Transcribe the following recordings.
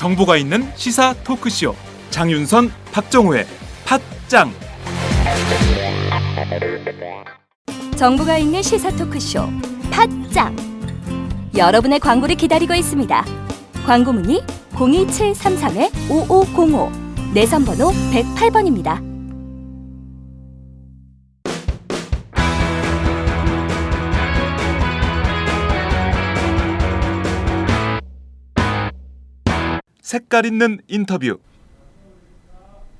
정보가 있는 시사 토크쇼 장윤선, 박정호의 팟짱. 정보가 있는 시사 토크쇼 팟짱. 여러분의 광고를 기다리고 있습니다. 광고 문의 02733-5505 내선번호 108번입니다. 색깔 있는 인터뷰.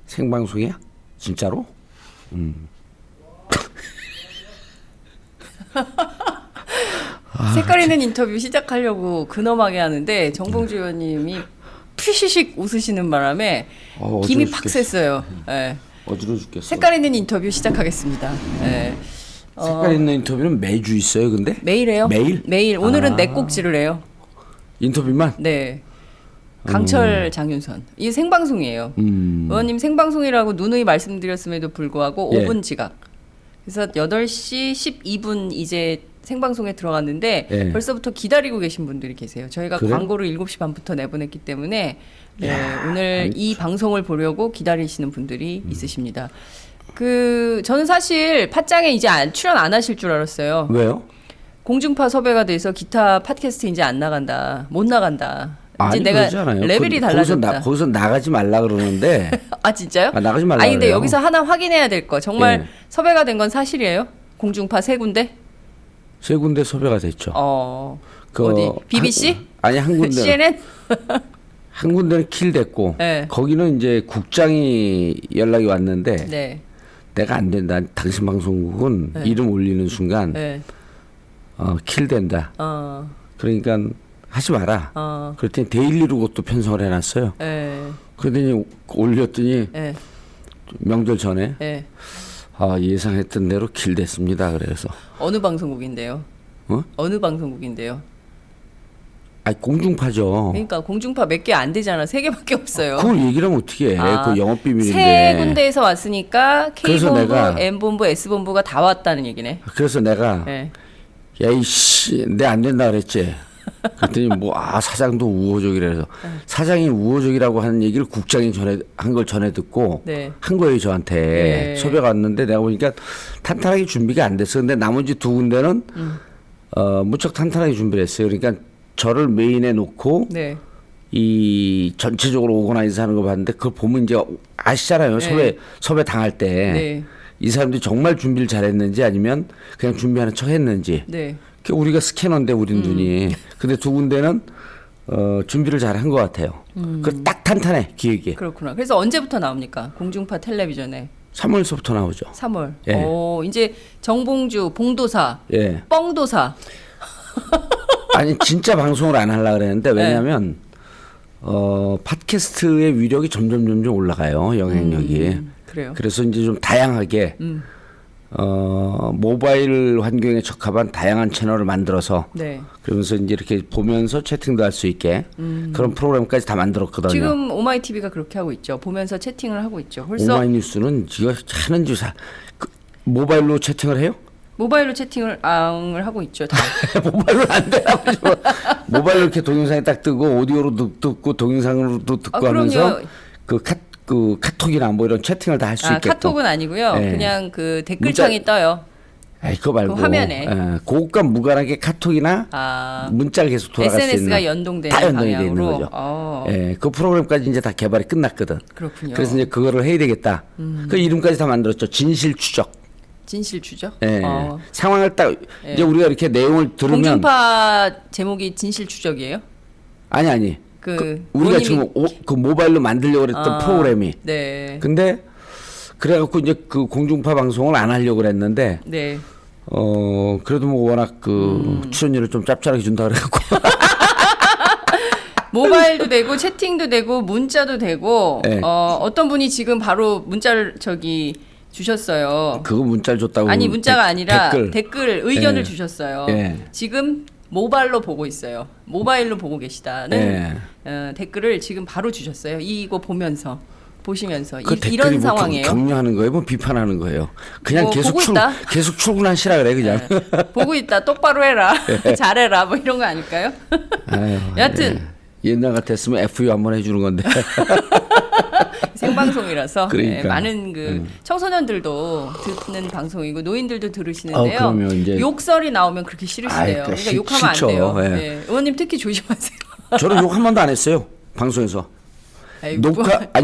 생방송이야? 진짜로? 색깔 있는 인터뷰 시작하려고 근엄하게 하는데 정봉주 의원님이 푸시식 웃으시는 바람에 김이 팍 샜어요. 네. 어지러워 죽겠어. 색깔 있는 인터뷰 시작하겠습니다. 네. 색깔 있는 인터뷰는 매주 있어요, 근데? 매일 해요? 매일? 매일. 오늘은 네 꼭지를 해요. 인터뷰만? 네. 강철, 장윤선. 이게 생방송이에요. 의원님 생방송이라고 누누이 말씀드렸음에도 불구하고 예. 5분 지각. 그래서 8시 12분 이제 생방송에 들어갔는데 예. 벌써부터 기다리고 계신 분들이 계세요. 저희가 그래? 광고를 7시 반부터 내보냈기 때문에 오늘 이 방송을 보려고 기다리시는 분들이 있으십니다. 저는 사실 팟짱에 이제 출연 안 하실 줄 알았어요. 왜요? 공중파 섭외가 돼서 기타 팟캐스트 이제 안 나간다. 못 나간다. 이제 아니, 내가 그러지 않아요. 레벨이 달라졌다. 거기서 나가지 말라 그러는데. 아 진짜요? 나가지 말라. 아니 근데 그래요. 여기서 하나 확인해야 될 거. 정말 예. 섭외가 된 건 사실이에요? 공중파 3군데? 세 군데 섭외가 됐죠. 어디? BBC? 아니 한 군데. CNN? 한 군데는 킬됐고 네. 거기는 이제 국장이 연락이 왔는데 네. 내가 안 된다. 당신 방송국은 이름 올리는 순간 네. 킬된다. 그러니까 하지 마라. 그랬더니 데일리로 그것도 편성을 해놨어요. 네. 그러더니 올렸더니 네. 명절 전에 네. 예상했던 대로 킬됐습니다. 그래서 어느 방송국인데요? 어? 어느 방송국인데요? 공중파죠. 그러니까 공중파 몇 개 안 되잖아. 3개밖에 없어요. 그걸 얘기를 하면 어떻게 해? 그 영업 비밀인데. 세 군데에서 왔으니까 그래서 K본부, 내가- M본부, S본부가 다 왔다는 얘기네. 그래서 내가 네. 야이씨 내 안 된다 그랬지. 그랬더니 사장도 우호적이라서 사장이 우호적이라고 하는 얘기를 국장이 한 걸 전에 듣고 네. 한 거예요 저한테. 네. 섭외가 왔는데 내가 보니까 탄탄하게 준비가 안 됐어. 근데 나머지 2군데는 무척 탄탄하게 준비를 했어요. 그러니까 저를 메인에 놓고 네. 이 전체적으로 오거나이즈 하는 거 봤는데 그걸 보면 이제 아시잖아요. 네. 섭외 당할 때. 네. 이 사람들이 정말 준비를 잘했는지 아니면 그냥 준비하는 척 했는지. 네. 우리가 스캐너인데 우린 눈이. 근데 2군데는 준비를 잘 한 것 같아요. 그 딱 탄탄해 기획이. 그렇구나. 그래서 언제부터 나옵니까? 공중파 텔레비전에. 3월서부터 나오죠. 3월. 예. 이제 정봉주, 봉도사, 예. 뻥도사. 아니 진짜 방송을 안 하려고 그랬는데 네. 왜냐하면 팟캐스트의 위력이 점점 올라가요. 영향력이. 그래요. 그래서 이제 좀 다양하게 모바일 환경에 적합한 다양한 채널을 만들어서 네. 그러면서 이제 이렇게 보면서 채팅도 할 수 있게 그런 프로그램까지 다 만들었거든요. 지금 오마이TV가 그렇게 하고 있죠. 보면서 채팅을 하고 있죠. 벌써 오마이뉴스는 지가 하는 모바일로 채팅을 해요? 모바일로 채팅을 하고 있죠. 다. 모바일로 안 돼요. 모바일로 이렇게 동영상이 딱 뜨고 오디오로 듣고 동영상으로도 듣고 하면서 그 카톡이나 뭐 이런 채팅을 다 할 수 있게. 카톡은 아니고요. 네. 그냥 그 댓글창이 떠요. 그거 말고 그 화면에. 그것과 무관하게 카톡이나 문자를 계속 돌아갈 수 있는 SNS가 연동되는 다 연동이 돼 있는 방향으로. 거죠. 그 프로그램까지 이제 다 개발이 끝났거든. 그렇군요. 그래서 이제 그거를 해야 되겠다. 그 이름까지 다 만들었죠. 진실 추적. 진실 추적? 상황을 딱 이제 우리가 이렇게 내용을 들으면 공중파 제목이 진실 추적이에요? 아니 우리가 지금 그 모바일로 만들려고 그랬던 프로그램이. 네. 근데 그래갖고 이제 그 공중파 방송을 안 하려고 그랬는데. 네. 그래도 뭐 워낙 출연료를 좀 짭짤하게 준다 그래갖고. 모바일도 되고 채팅도 되고 문자도 되고 네. 어떤 분이 지금 바로 문자를 주셨어요. 그거 문자를 줬다고. 아니 문자가 아니라 댓글 의견을 주셨어요. 네. 지금 모바일로 보고 있어요. 모바일로 보고 계시다는 댓글을 지금 바로 주셨어요. 이거 보면서 보시면서 이런 뭐 상황이에요. 격려하는 거예요, 뭐 비판하는 거예요. 그냥 뭐 계속 출근하시라 그래 그냥. 보고 있다. 똑바로 해라. 잘해라. 뭐 이런 거 아닐까요? 아유, 여하튼 옛날 같았으면 FU 한번 해주는 건데. 생방송이라서 그러니까. 네, 많은 그 청소년들도 듣는 방송이고 노인들도 들으시는데요. 그러면 이제 욕설이 나오면 그렇게 싫으시대요. 그러니까 그러니까 욕하면 싫죠. 안 돼요. 예. 네. 의원님 특히 조심하세요. 저는 욕 한 번도 안 했어요. 방송에서. 아이고.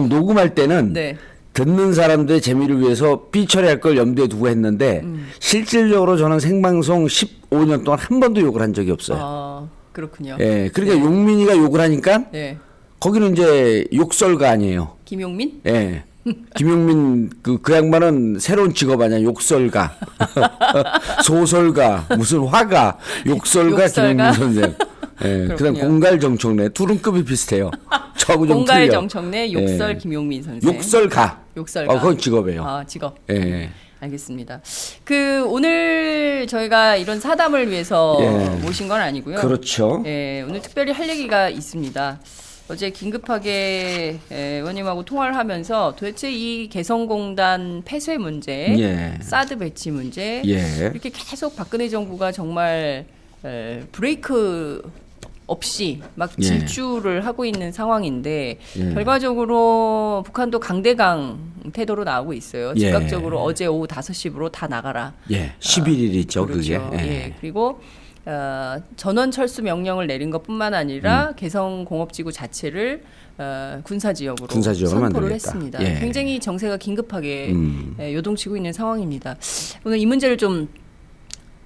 녹음할 때는 네. 듣는 사람들의 재미를 위해서 삐 처리할 걸 염두에 두고 했는데 실질적으로 저는 생방송 15년 동안 한 번도 욕을 한 적이 없어요. 그렇군요. 예, 그러니까 용민이가 욕을 하니까 네. 거기는 이제 욕설가 아니에요. 김용민? 예. 김용민 그 양반은 새로운 직업 아니야. 욕설가, 소설가, 무슨 화가, 욕설가 김용민 선생. 예. 그다음 공갈 정청래 둘은 급이 비슷해요. 저하고 좀 공갈 틀려. 정청래 욕설 예. 김용민 선생. 욕설가. 욕설가. 그건 직업이에요. 아, 직업. 예. 알겠습니다. 그 오늘 저희가 이런 사담을 위해서 예. 모신 건 아니고요. 그렇죠. 예, 오늘 특별히 할 얘기가 있습니다. 어제 긴급하게 의원님하고 통화를 하면서 도대체 이 개성공단 폐쇄 문제, 예. 사드 배치 문제, 예. 이렇게 계속 박근혜 정부가 정말 브레이크 없이 막 예. 질주를 하고 있는 상황인데 예. 결과적으로 북한도 강대강 태도로 나오고 있어요. 예. 즉각적으로 어제 오후 5시부로 다 나가라. 예. 11일 있죠, 그렇죠. 그게. 예. 그리고 전원 철수 명령을 내린 것뿐만 아니라 개성공업지구 자체를 군사지역으로 군사지역으로 선포를 만들겠다. 했습니다. 예. 굉장히 정세가 긴급하게 요동치고 있는 상황입니다. 오늘 이 문제를 좀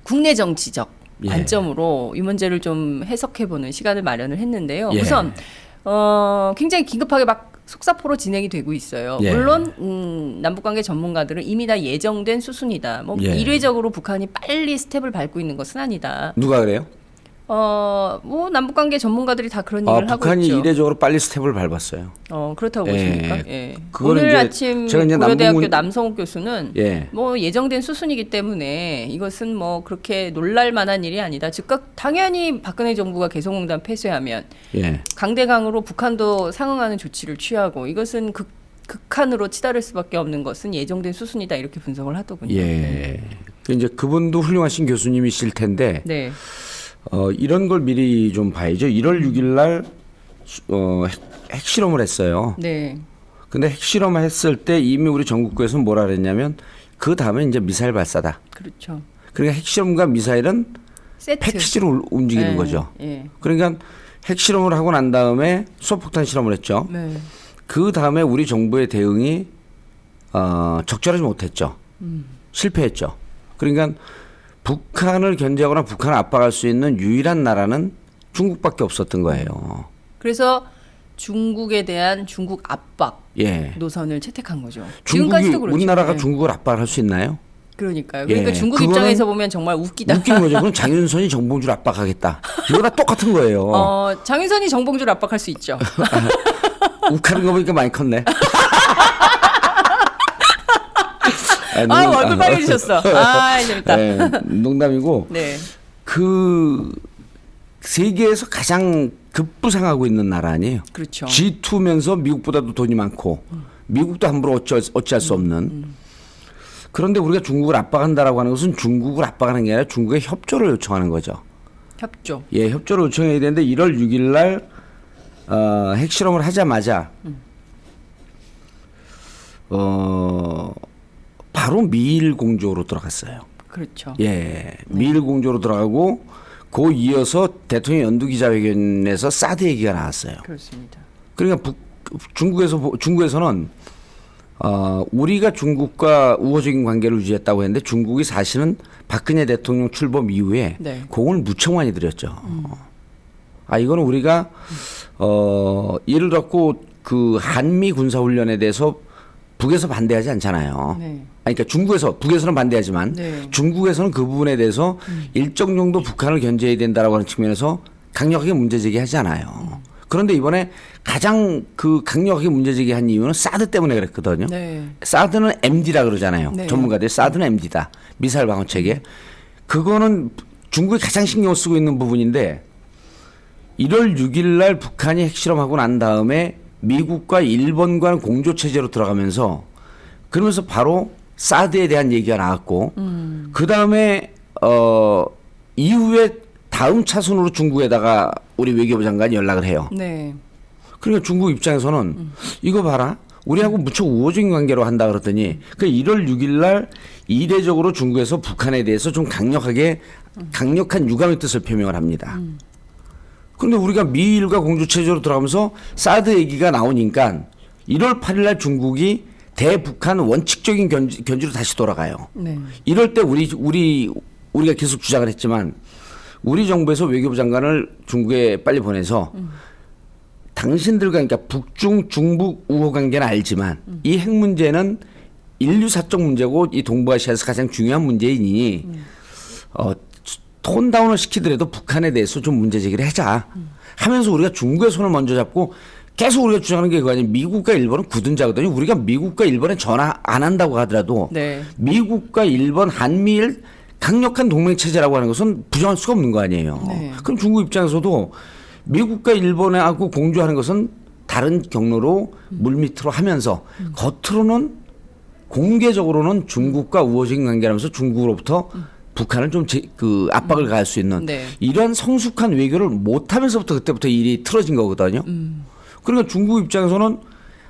국내 정치적 예. 관점으로 이 문제를 좀 해석해보는 시간을 마련을 했는데요. 예. 우선 굉장히 긴급하게 막 속사포로 진행이 되고 있어요. 예. 물론 남북관계 전문가들은 이미 다 예정된 수순이다. 뭐 예. 이례적으로 북한이 빨리 스텝을 밟고 있는 것은 아니다. 누가 그래요? 뭐 남북관계 전문가들이 다 그런 얘기를 하고 북한이 있죠. 이례적으로 빨리 스텝을 밟았어요. 그렇다고 예. 보십니까? 예. 그거는 오늘 이제 아침 제가 이제 고려대학교 남북문- 남성욱 교수는 예. 뭐 예정된 수순이기 때문에 이것은 뭐 그렇게 놀랄 만한 일이 아니다. 즉각 당연히 박근혜 정부가 개성공단 폐쇄하면 예. 강대강으로 북한도 상응하는 조치를 취하고 이것은 극한으로 치달을 수밖에 없는 것은 예정된 수순이다 이렇게 분석을 하더군요. 예. 이제 그분도 훌륭하신 교수님이실 텐데 네. 이런 걸 미리 좀 봐야죠. 1월 6일 날 핵실험을 했어요. 네. 근데 핵실험을 했을 때 이미 우리 전국구에서는 뭐라 그랬냐면 그 다음에 이제 미사일 발사다. 그렇죠. 그러니까 핵실험과 미사일은 세트. 패키지로 움직이는 네. 거죠. 예. 그러니까 핵실험을 하고 난 다음에 수소폭탄 실험을 했죠. 네. 그 다음에 우리 정부의 대응이 적절하지 못했죠. 실패했죠. 그러니까 북한을 견제하거나 북한을 압박할 수 있는 유일한 나라는 중국밖에 없었던 거예요. 그래서 중국에 대한 중국 압박 예. 노선을 채택한 거죠. 중국이 지금까지도 그렇죠. 우리나라가 네. 중국을 압박할 수 있나요? 그러니까요. 그러니까 예. 중국 그거는 입장에서 보면 정말 웃기다. 웃긴 거죠. 그럼 장윤선이 정봉주를 압박하겠다. 이거랑 똑같은 거예요. 장윤선이 정봉주를 압박할 수 있죠. 욱하는 거 보니까 많이 컸네. 얼굴 빨개지셨어. 재밌다. 네, 농담이고 네. 그 세계에서 가장 급부상하고 있는 나라 아니에요. 그렇죠. G2면서 미국보다도 돈이 많고 미국도 함부로 어찌할 수 없는. 그런데 우리가 중국을 압박한다라고 하는 것은 중국을 압박하는 게 아니라 중국의 협조를 요청하는 거죠. 협조. 예, 협조를 요청해야 되는데 1월 6일 날 핵실험을 하자마자 바로 미일 공조로 들어갔어요. 그렇죠. 예, 미일 공조로 들어가고 그 이어서 대통령 연두 기자회견에서 사드 얘기가 나왔어요. 그렇습니다. 그러니까 중국에서는 우리가 중국과 우호적인 관계를 유지했다고 했는데 중국이 사실은 박근혜 대통령 출범 이후에 네. 공을 무척 많이 들였죠. 이거는 우리가 예를 들었고 그 한미 군사 훈련에 대해서 북에서 반대하지 않잖아요. 네. 그러니까 북에서는 반대하지만 네. 중국에서는 그 부분에 대해서 일정 정도 북한을 견제해야 된다라고 하는 측면에서 강력하게 문제 제기하지 않아요. 그런데 이번에 가장 그 강력하게 문제 제기한 이유는 사드 때문에 그랬거든요. 네. 사드는 MD라 그러잖아요. 네. 전문가들이 사드는 MD다. 미사일 방어 체계. 그거는 중국이 가장 신경 쓰고 있는 부분인데 1월 6일 날 북한이 핵실험하고 난 다음에 미국과 일본과는 공조 체제로 들어가면서 그러면서 바로 사드에 대한 얘기가 나왔고 그 다음에 이후에 다음 차순으로 중국에다가 우리 외교부 장관이 연락을 해요. 네. 그러니까 중국 입장에서는 이거 봐라. 우리하고 무척 우호적인 관계로 한다 그랬더니 그 1월 6일 날 이례적으로 중국에서 북한에 대해서 좀 강력한 유감의 뜻을 표명을 합니다. 그런데 우리가 미일과 공조체제로 들어가면서 사드 얘기가 나오니까 1월 8일 날 중국이 대북한 원칙적인 견지로 다시 돌아가요. 네. 이럴 때 우리가 계속 주장을 했지만 우리 정부에서 외교부 장관을 중국에 빨리 보내서 당신들과 그러니까 북중 중북 우호 관계는 알지만 이 핵 문제는 인류 사적 문제고 이 동북아시아에서 가장 중요한 문제이니 톤 다운을 시키더라도 북한에 대해서 좀 문제 제기를 하자 하면서 우리가 중국의 손을 먼저 잡고 계속 우리가 주장하는 게 그거 아니에요. 미국과 일본은 굳은 자거든요. 우리가 미국과 일본에 전화 안 한다고 하더라도 네. 미국과 일본 한미일 강력한 동맹 체제라고 하는 것은 부정할 수가 없는 거 아니에요. 네. 그럼 중국 입장에서도 미국과 일본하고 공조하는 것은 다른 경로로 물밑으로 하면서 겉으로는 공개적으로는 중국과 우호적인 관계라면서 중국으로부터 북한을 좀 압박을 가할 수 있는 네. 이런 성숙한 외교를 못하면서부터 그때부터 일이 틀어진 거거든요. 그러니까 중국 입장에서는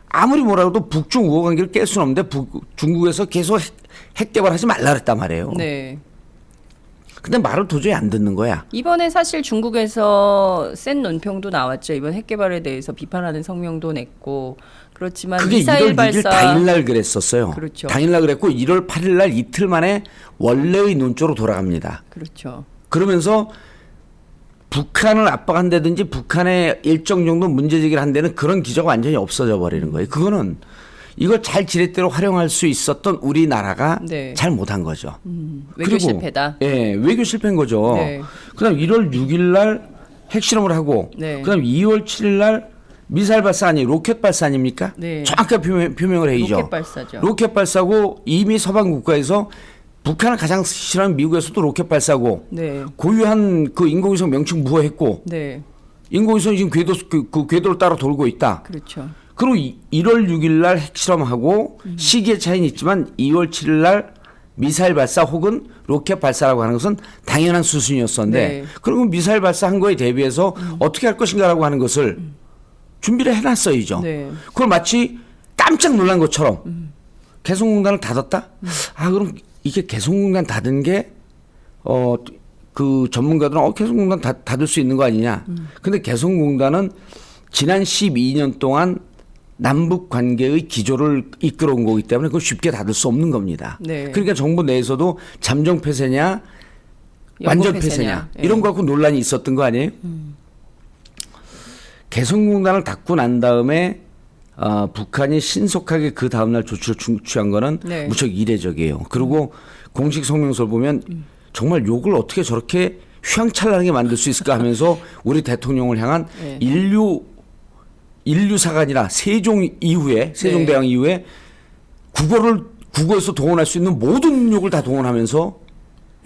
아무리 뭐라도 북중 우호 관계를 깰 수는 없는데 중국에서 계속 핵 개발하지 말라 그랬단 말이에요. 네. 근데 말을 도저히 안 듣는 거야. 이번에 사실 중국에서 센 논평도 나왔죠. 이번 핵 개발에 대해서 비판하는 성명도 냈고 그렇지만 그게 미사일 1월 6일 발사 당일날 그랬었어요. 그렇죠. 당일날 그랬고 1월 8일날 이틀 만에 원래의 논조로 돌아갑니다. 그렇죠. 그러면서 북한을 압박한다든지 북한의 일정 정도 문제 제기를 한다는 그런 기조가 완전히 없어져 버리는 거예요. 그거는 이걸 잘 지렛대로 활용할 수 있었던 우리나라가 네. 잘 못한 거죠. 외교 그리고, 실패다. 예, 외교 실패인 거죠. 네. 그다음 1월 6일 날 핵실험을 하고 네. 그다음 2월 7일 날 미사일 발사 아니 로켓 발사 아닙니까? 네. 정확하게 표명을 해야죠. 로켓 발사죠. 로켓 발사고 이미 서방 국가에서 북한을 가장 싫어하는 미국에서도 로켓 발사고 네. 고유한 그 인공위성 명칭 무효했고 네. 인공위성이 지금 궤도를 따라 돌고 있다. 그렇죠. 그리고 1월 6일 날 핵실험하고 시기의 차이는 있지만 2월 7일 날 미사일 발사 혹은 로켓 발사라고 하는 것은 당연한 수순이었었는데 네. 그리고 미사일 발사한 거에 대비해서 어떻게 할 것인가라고 하는 것을 준비를 해놨어야죠. 네. 그걸 마치 깜짝 놀란 것처럼 개성공단을 닫았다? 아 그럼 이게 개성공단 닫은 게 그 전문가들은 개성공단 닫을 수 있는 거 아니냐. 근데 개성공단은 지난 12년 동안 남북 관계의 기조를 이끌어온 거기 때문에 그걸 쉽게 닫을 수 없는 겁니다. 네. 그러니까 정부 내에서도 잠정 폐쇄냐 완전 폐쇄냐 예. 이런 거 갖고 논란이 있었던 거 아니에요? 개성공단을 닫고 난 다음에 북한이 신속하게 그 다음날 조치를 취한 거는 네. 무척 이례적이에요. 그리고 공식 성명서를 보면 정말 욕을 어떻게 저렇게 휘황찬란하게 만들 수 있을까 하면서 우리 대통령을 향한 네. 인류사가 아니라 세종대왕 이후에 국어에서 동원할 수 있는 모든 욕을 다 동원하면서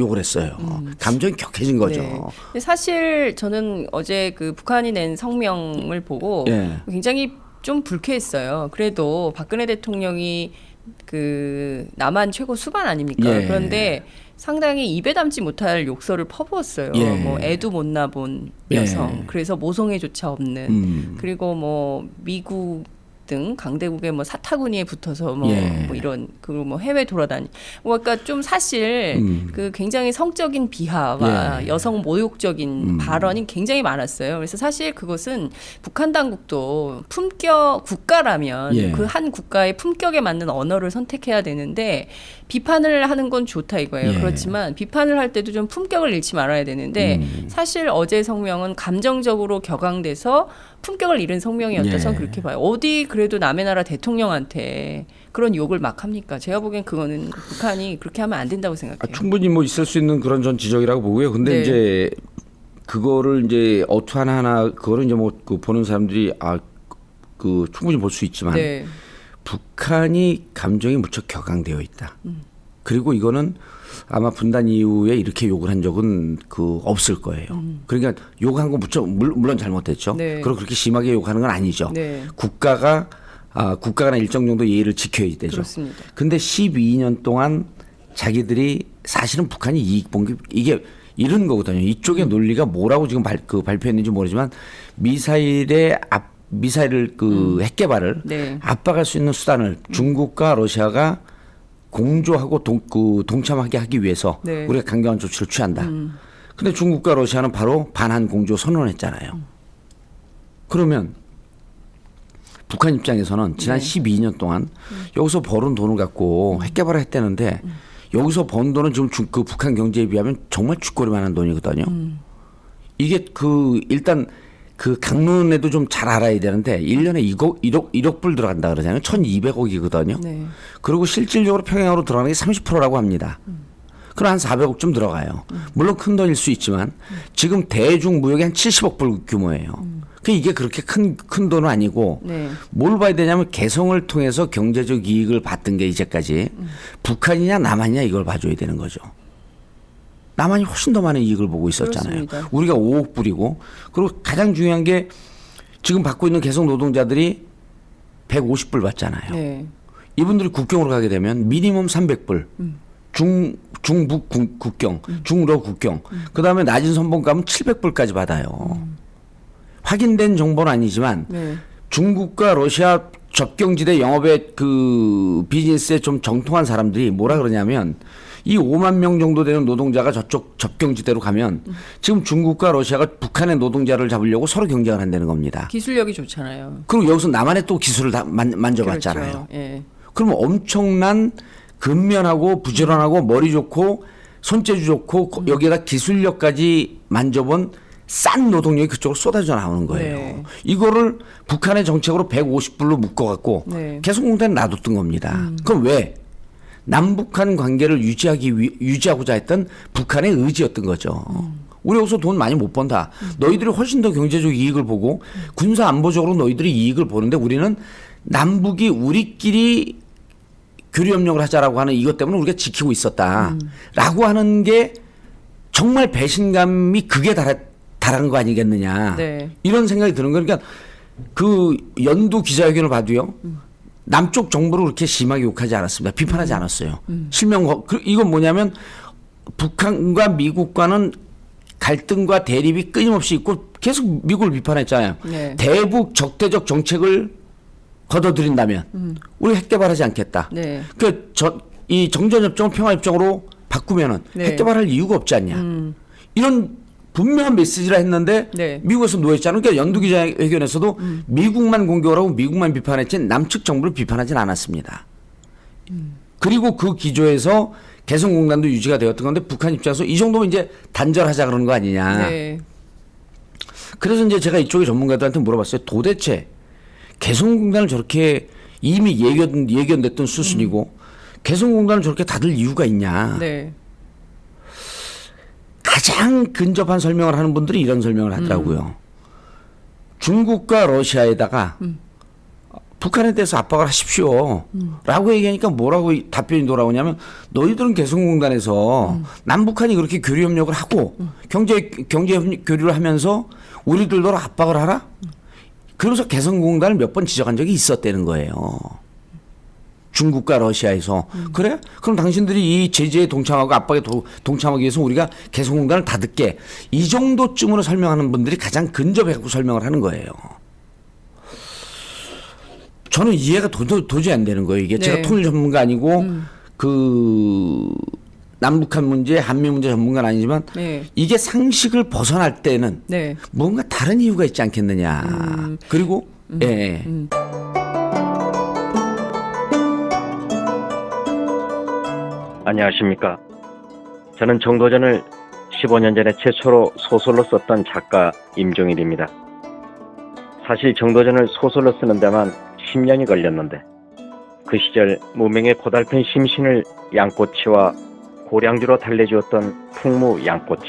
욕을 했어요. 감정이 격해진 거죠. 네. 근데 사실 저는 어제 그 북한이 낸 성명을 보고 예. 굉장히 좀 불쾌했어요. 그래도 박근혜 대통령이 그 남한 최고 수반 아닙니까? 예. 그런데 상당히 입에 담지 못할 욕설을 퍼부었어요. 예. 뭐 애도 못 낳아본 예. 여성, 그래서 모성애조차 없는, 그리고 뭐 미국 등 강대국의 뭐 사타구니에 붙어서 뭐, 예. 뭐 이런 그리고 뭐 해외 돌아다니, 그러니까 좀 사실 그 굉장히 성적인 비하와 예. 여성 모욕적인 발언이 굉장히 많았어요. 그래서 사실 그것은 북한 당국도 품격 국가라면 예. 그 한 국가의 품격에 맞는 언어를 선택해야 되는데 비판을 하는 건 좋다 이거예요. 예. 그렇지만 비판을 할 때도 좀 품격을 잃지 말아야 되는데 사실 어제 성명은 감정적으로 격앙돼서 품격을 잃은 성명이었다. 저는 예. 그렇게 봐요. 어디 그래도 남의 나라 대통령한테 그런 욕을 막 합니까? 제가 보기엔 그거는 북한이 그렇게 하면 안 된다고 생각해요. 충분히 뭐 있을 수 있는 그런 전 지적이라고 보고요. 근데 네. 이제 그거를 이제 어투 하나 그거를 이제 뭐 그 보는 사람들이 그 충분히 볼 수 있지만 네. 북한이 감정이 무척 격앙되어 있다. 그리고 이거는 아마 분단 이후에 이렇게 욕을 한 적은 없을 거예요. 그러니까 욕한 거 무척 물론 잘못했죠. 네. 그리고 그렇게 심하게 욕하는 건 아니죠. 네. 국가가 일정 정도 예의를 지켜야 되죠. 그렇습니다. 근데 12년 동안 자기들이 사실은 북한이 이익 본 게 이런 거거든요. 이쪽의 논리가 뭐라고 지금 발표했는지 모르지만 미사일을 핵 개발을 네. 압박할 수 있는 수단을 중국과 러시아가 공조하고 동참하게 하기 위해서 네. 우리가 강경한 조치를 취한다. 근데 중국과 러시아는 바로 반한 공조 선언했잖아요. 그러면 북한 입장에서는 지난 12년 동안 여기서 벌은 돈을 갖고 핵 개발을 했다는데 여기서 번 돈은 지금 그 북한 경제에 비하면 정말 쥐꼬리만한 돈이거든요. 이게 일단 그 강론에도 좀 잘 알아야 되는데 1년에 1억 불 들어간다 그러잖아요. 1,200억이거든요. 네. 그리고 실질적으로 평양으로 들어가는 게 30%라고 합니다. 그럼 한 400억쯤 들어가요. 물론 큰 돈일 수 있지만 지금 대중 무역이 한 70억 불 규모예요. 이게 그렇게 큰 돈은 아니고 네. 뭘 봐야 되냐면 개성을 통해서 경제적 이익을 봤던 게 이제까지 북한이냐 남한이냐 이걸 봐줘야 되는 거죠. 남한이 훨씬 더 많은 이익을 보고 있었잖아요. 그렇습니다. 우리가 5억 불이고 그리고 가장 중요한 게 지금 받고 있는 개성 노동자들이 150불 받잖아요. 네. 이분들이 국경으로 가게 되면 미니멈 300불. 중북 국경, 중러 국경. 그다음에 낮은 선봉 가면 700불까지 받아요. 확인된 정보는 아니지만 네. 중국과 러시아 접경지대 영업의 그 비즈니스에 좀 정통한 사람들이 뭐라 그러냐면 이 5만 명 정도 되는 노동자가 저쪽 접경지대로 가면 지금 중국과 러시아가 북한의 노동자를 잡으려고 서로 경쟁을 한다는 겁니다. 기술력이 좋잖아요. 그리고 여기서 남한의 또 기술을 다 만져봤잖아요. 그렇죠. 예. 그러면 엄청난 근면하고 부지런하고 머리 좋고 손재주 좋고 여기에다 기술력까지 만져본 싼 노동력이 그쪽으로 쏟아져 나오는 거예요. 네. 이거를 북한의 정책으로 150불로 묶어갖고 네. 개성공단에 놔뒀던 겁니다. 그럼 왜? 남북한 관계를 유지하고자 했던 북한의 의지였던 거죠. 우리 여기서 돈 많이 못 번다. 너희들이 훨씬 더 경제적 이익을 보고 군사 안보적으로 너희들이 이익을 보는데 우리는 남북이 우리끼리 교류협력을 하자라고 하는 이것 때문에 우리가 지키고 있었다라고 하는 게 정말 배신감이 극에 달한 거 아니겠느냐. 네. 이런 생각이 드는 거예요. 그러니까 그 연두 기자회견을 봐도요. 남쪽 정부를 그렇게 심하게 욕하지 않았습니다. 비판하지 않았어요. 실명 이건 뭐냐면 북한과 미국과는 갈등과 대립이 끊임없이 있고 계속 미국을 비판했잖아요. 네. 대북 적대적 정책을 걷어들인다면 우리 핵 개발하지 않겠다. 네. 이 정전협정을 평화협정으로 바꾸면은 네. 핵 개발할 이유가 없지 않냐. 이런 분명한 메시지라 했는데 네. 미국에서 노했잖아요. 그러니까 연두기자회견에서도 미국만 공격을 하고 미국만 비판했지 남측 정부를 비판하진 않았습니다. 그리고 그 기조에서 개성공단도 유지가 되었던 건데 북한 입장에서 이 정도면 이제 단절하자 그러는 거 아니냐. 네. 그래서 이제 제가 이쪽의 전문가들한테 물어봤어요. 도대체 개성공단을 저렇게 이미 예견됐던 수순이고 개성공단을 저렇게 닫을 이유가 있냐. 네. 가장 근접한 설명을 하는 분들이 이런 설명을 하더라고요. 중국과 러시아에다가 북한에 대해서 압박을 하십시오. 라고 얘기하니까 뭐라고 답변이 돌아오냐면 너희들은 개성공단에서 남북한이 그렇게 교류협력을 하고 경제 교류를 하면서 우리들도 압박을 하라? 그래서 개성공단을 몇 번 지적한 적이 있었다는 거예요. 중국과 러시아에서. 그래? 그럼 당신들이 이 제재에 동참하고 압박에 동참하기 위해서 우리가 개성공단을 닫을게. 이 정도쯤으로 설명하는 분들이 가장 근접해갖고 설명을 하는 거예요. 저는 이해가 도저히 안 되는 거예요. 이게 네. 제가 통일 전문가 아니고 그 남북한 문제, 한미 문제 전문가는 아니지만 네. 이게 상식을 벗어날 때는 네. 뭔가 다른 이유가 있지 않겠느냐. 그리고 예. 안녕하십니까. 저는 정도전을 15년 전에 최초로 소설로 썼던 작가 임종일입니다. 사실 정도전을 소설로 쓰는 데만 10년이 걸렸는데 그 시절 무명의 고달픈 심신을 양꼬치와 고량주로 달래주었던 풍무 양꼬치.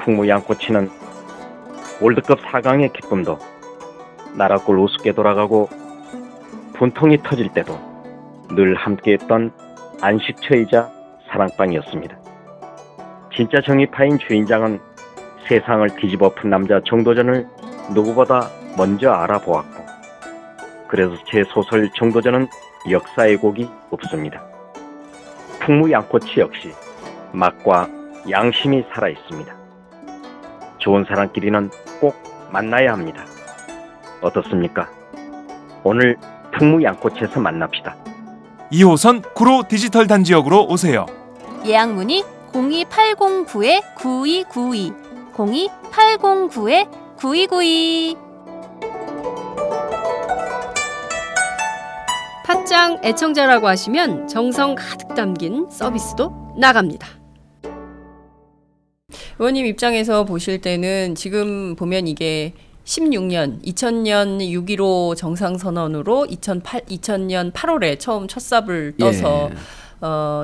풍무 양꼬치는 월드컵 4강의 기쁨도 나라골 우습게 돌아가고 분통이 터질 때도 늘 함께했던 안식처이자 사랑방이었습니다. 진짜 정의파인 주인장은 세상을 뒤집어푼 남자 정도전을 누구보다 먼저 알아보았고 그래서 제 소설 정도전은 역사의 곡이 없습니다. 풍무 양꼬치 역시 맛과 양심이 살아 있습니다. 좋은 사람끼리는 꼭 만나야 합니다. 어떻습니까? 오늘 풍무양꽃에서 만납시다. 2호선 구로 디지털 단지역으로 오세요. 예약 문의 02809-9292 02809-9292. 팟짱 애청자라고 하시면 정성 가득 담긴 서비스도 나갑니다. 의원님 입장에서 보실 때는 지금 보면 이게 16년, 2000년 6.15 정상선언으로 2000년 8월에 처음 첫 삽을 떠서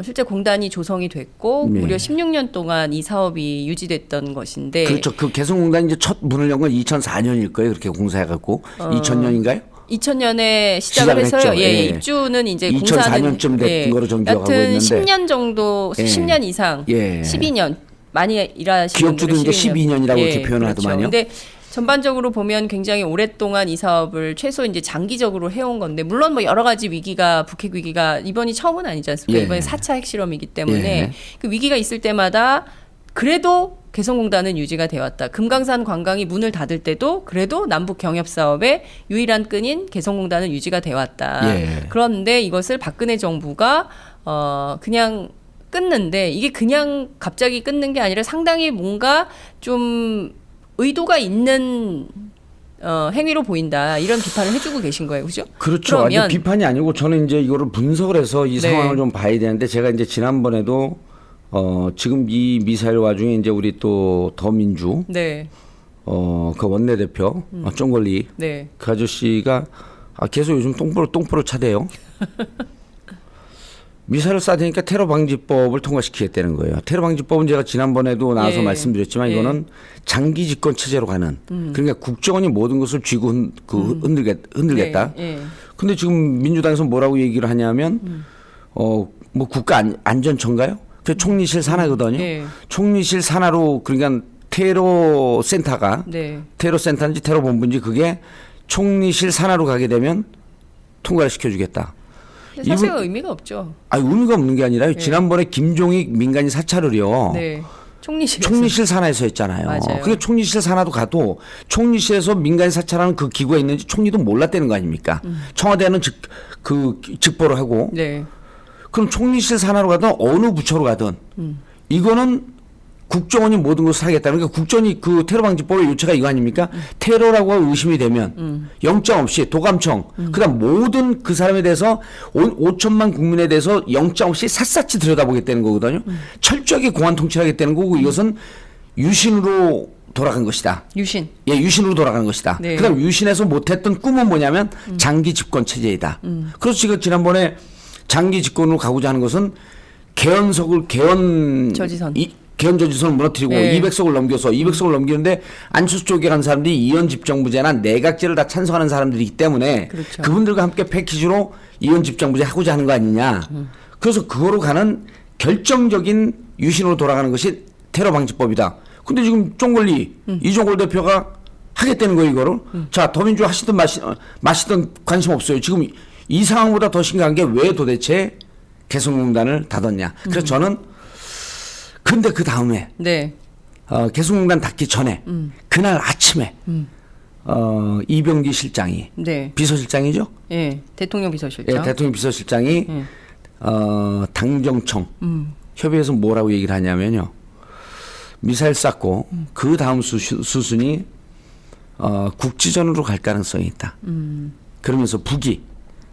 실제 공단이 조성이 됐고 네. 무려 16년 동안 이 사업이 유지됐던 것인데 그렇죠. 그 개성공단이 이제 첫 문을 연 건 2004년일 거예요. 그렇게 공사해갖고 2000년인가요? 2000년에 시작을 시작을 해서요. 했죠. 예, 예. 입주는 이제 2004년쯤 된 거로 전 기억하고 여튼 있는데. 10년 정도, 예. 10년 이상, 예. 12년 많이 일하시는 기업주도 분들 이제 12년이라고 이렇게 표현을 그렇죠. 하더만요. 근데 전반적으로 보면 굉장히 오랫동안 이 사업을 최소 이제 장기적으로 해온 건데 물론 뭐 여러 가지 위기가 북핵 위기가 이번이 처음은 아니지 않습니까? 예. 이번에 4차 핵실험이기 때문에 예. 그 위기가 있을 때마다 그래도 개성공단은 유지가 되어 왔다. 금강산 관광이 문을 닫을 때도 그래도 남북 경협 사업의 유일한 끈인 개성공단은 유지가 되어 왔다. 예. 그런데 이것을 박근혜 정부가 그냥 끊는데 이게 그냥 갑자기 끊는 게 아니라 상당히 뭔가 좀 의도가 있는 행위로 보인다. 이런 비판을 해주고 계신 거예요. 그죠? 그렇죠. 그러면 아니, 비판이 아니고 저는 이제 이거를 분석을 해서 이 네. 상황을 좀 봐야 되는데 제가 이제 지난번에도 지금 이 미사일 와중에 이제 우리 또 더민주 네. 그 원내대표 쫑걸리 네. 그 아저씨가 계속 요즘 똥보로 차대요. 미사일을 쏴대니까 테러 방지법을 통과시키겠다는 거예요. 테러 방지법은 제가 지난번에도 나와서 예. 말씀드렸지만 예. 이거는 장기 집권 체제로 가는 그러니까 국정원이 모든 것을 쥐고 흔들겠다. 네. 예. 근데 지금 민주당에서 뭐라고 얘기를 하냐면 뭐 국가 안전처인가요? 그 총리실 산하거든요. 예. 총리실 산하로 그러니까 테러 센터가 네. 테러 센터인지 테러 본부인지 그게 총리실 산하로 가게 되면 통과를 시켜주겠다. 근데 사실 의미가 없죠. 의미가 없는 게 아니라 지난번에 김종익 민간인 사찰을요. 네. 총리실 산하에서 했잖아요. 맞아요. 그게 총리실 산하도 가도 총리실에서 민간인 사찰하는 그 기구가 있는지 총리도 몰랐다는 거 아닙니까? 청와대는 직보를 하고 네. 그럼 총리실 산하로 가든 어느 부처로 가든 이거는 국정원이 모든 것을 하겠다는 그러니까 국정원이 그 테러 방지법의 요체가 이거 아닙니까? 테러라고 의심이 되면 영장 없이 도감청 그다음 모든 그 사람에 대해서 5천만 국민에 대해서 영장 없이 샅샅이 들여다보겠다는 거거든요. 철저하게 공안 통치하겠다는 거고 이것은 유신으로 돌아간 것이다. 유신. 예, 유신으로 돌아가는 것이다. 네. 그다음 유신에서 못했던 꿈은 뭐냐면 장기 집권 체제이다. 그래서 지금 지난번에 장기 집권으로 가고자 하는 것은 저지선. 개헌 저지선을 무너뜨리고 네. 200석을 넘겨서 200석을 넘기는데 안철수 쪽에 간 사람들이 이원 집정부제나 내각제를 다 찬성하는 사람들이기 때문에 그렇죠. 그분들과 함께 패키지로 이원 집정부제 하고자 하는 거 아니냐. 그래서 그거로 가는 결정적인 유신으로 돌아가는 것이 테러 방지법이다. 근데 지금 쫑걸리 이종걸 대표가 하겠다는 거예요, 이거를. 자, 더민주 하시든 마시든 관심 없어요. 지금 이 상황보다 더 심각한 게 왜 도대체 개성공단을 닫았냐. 그래서 저는 근데 그 다음에 네. 개성공단 닫기 전에 그날 아침에 이병기 실장이 네. 비서실장이죠? 예. 대통령 비서실장. 예, 대통령 비서실장이 당정청 협의회에서 뭐라고 얘기를 하냐면요. 미사일 쐈고 그 다음 수순이 국지전으로 갈 가능성이 있다. 그러면서 북이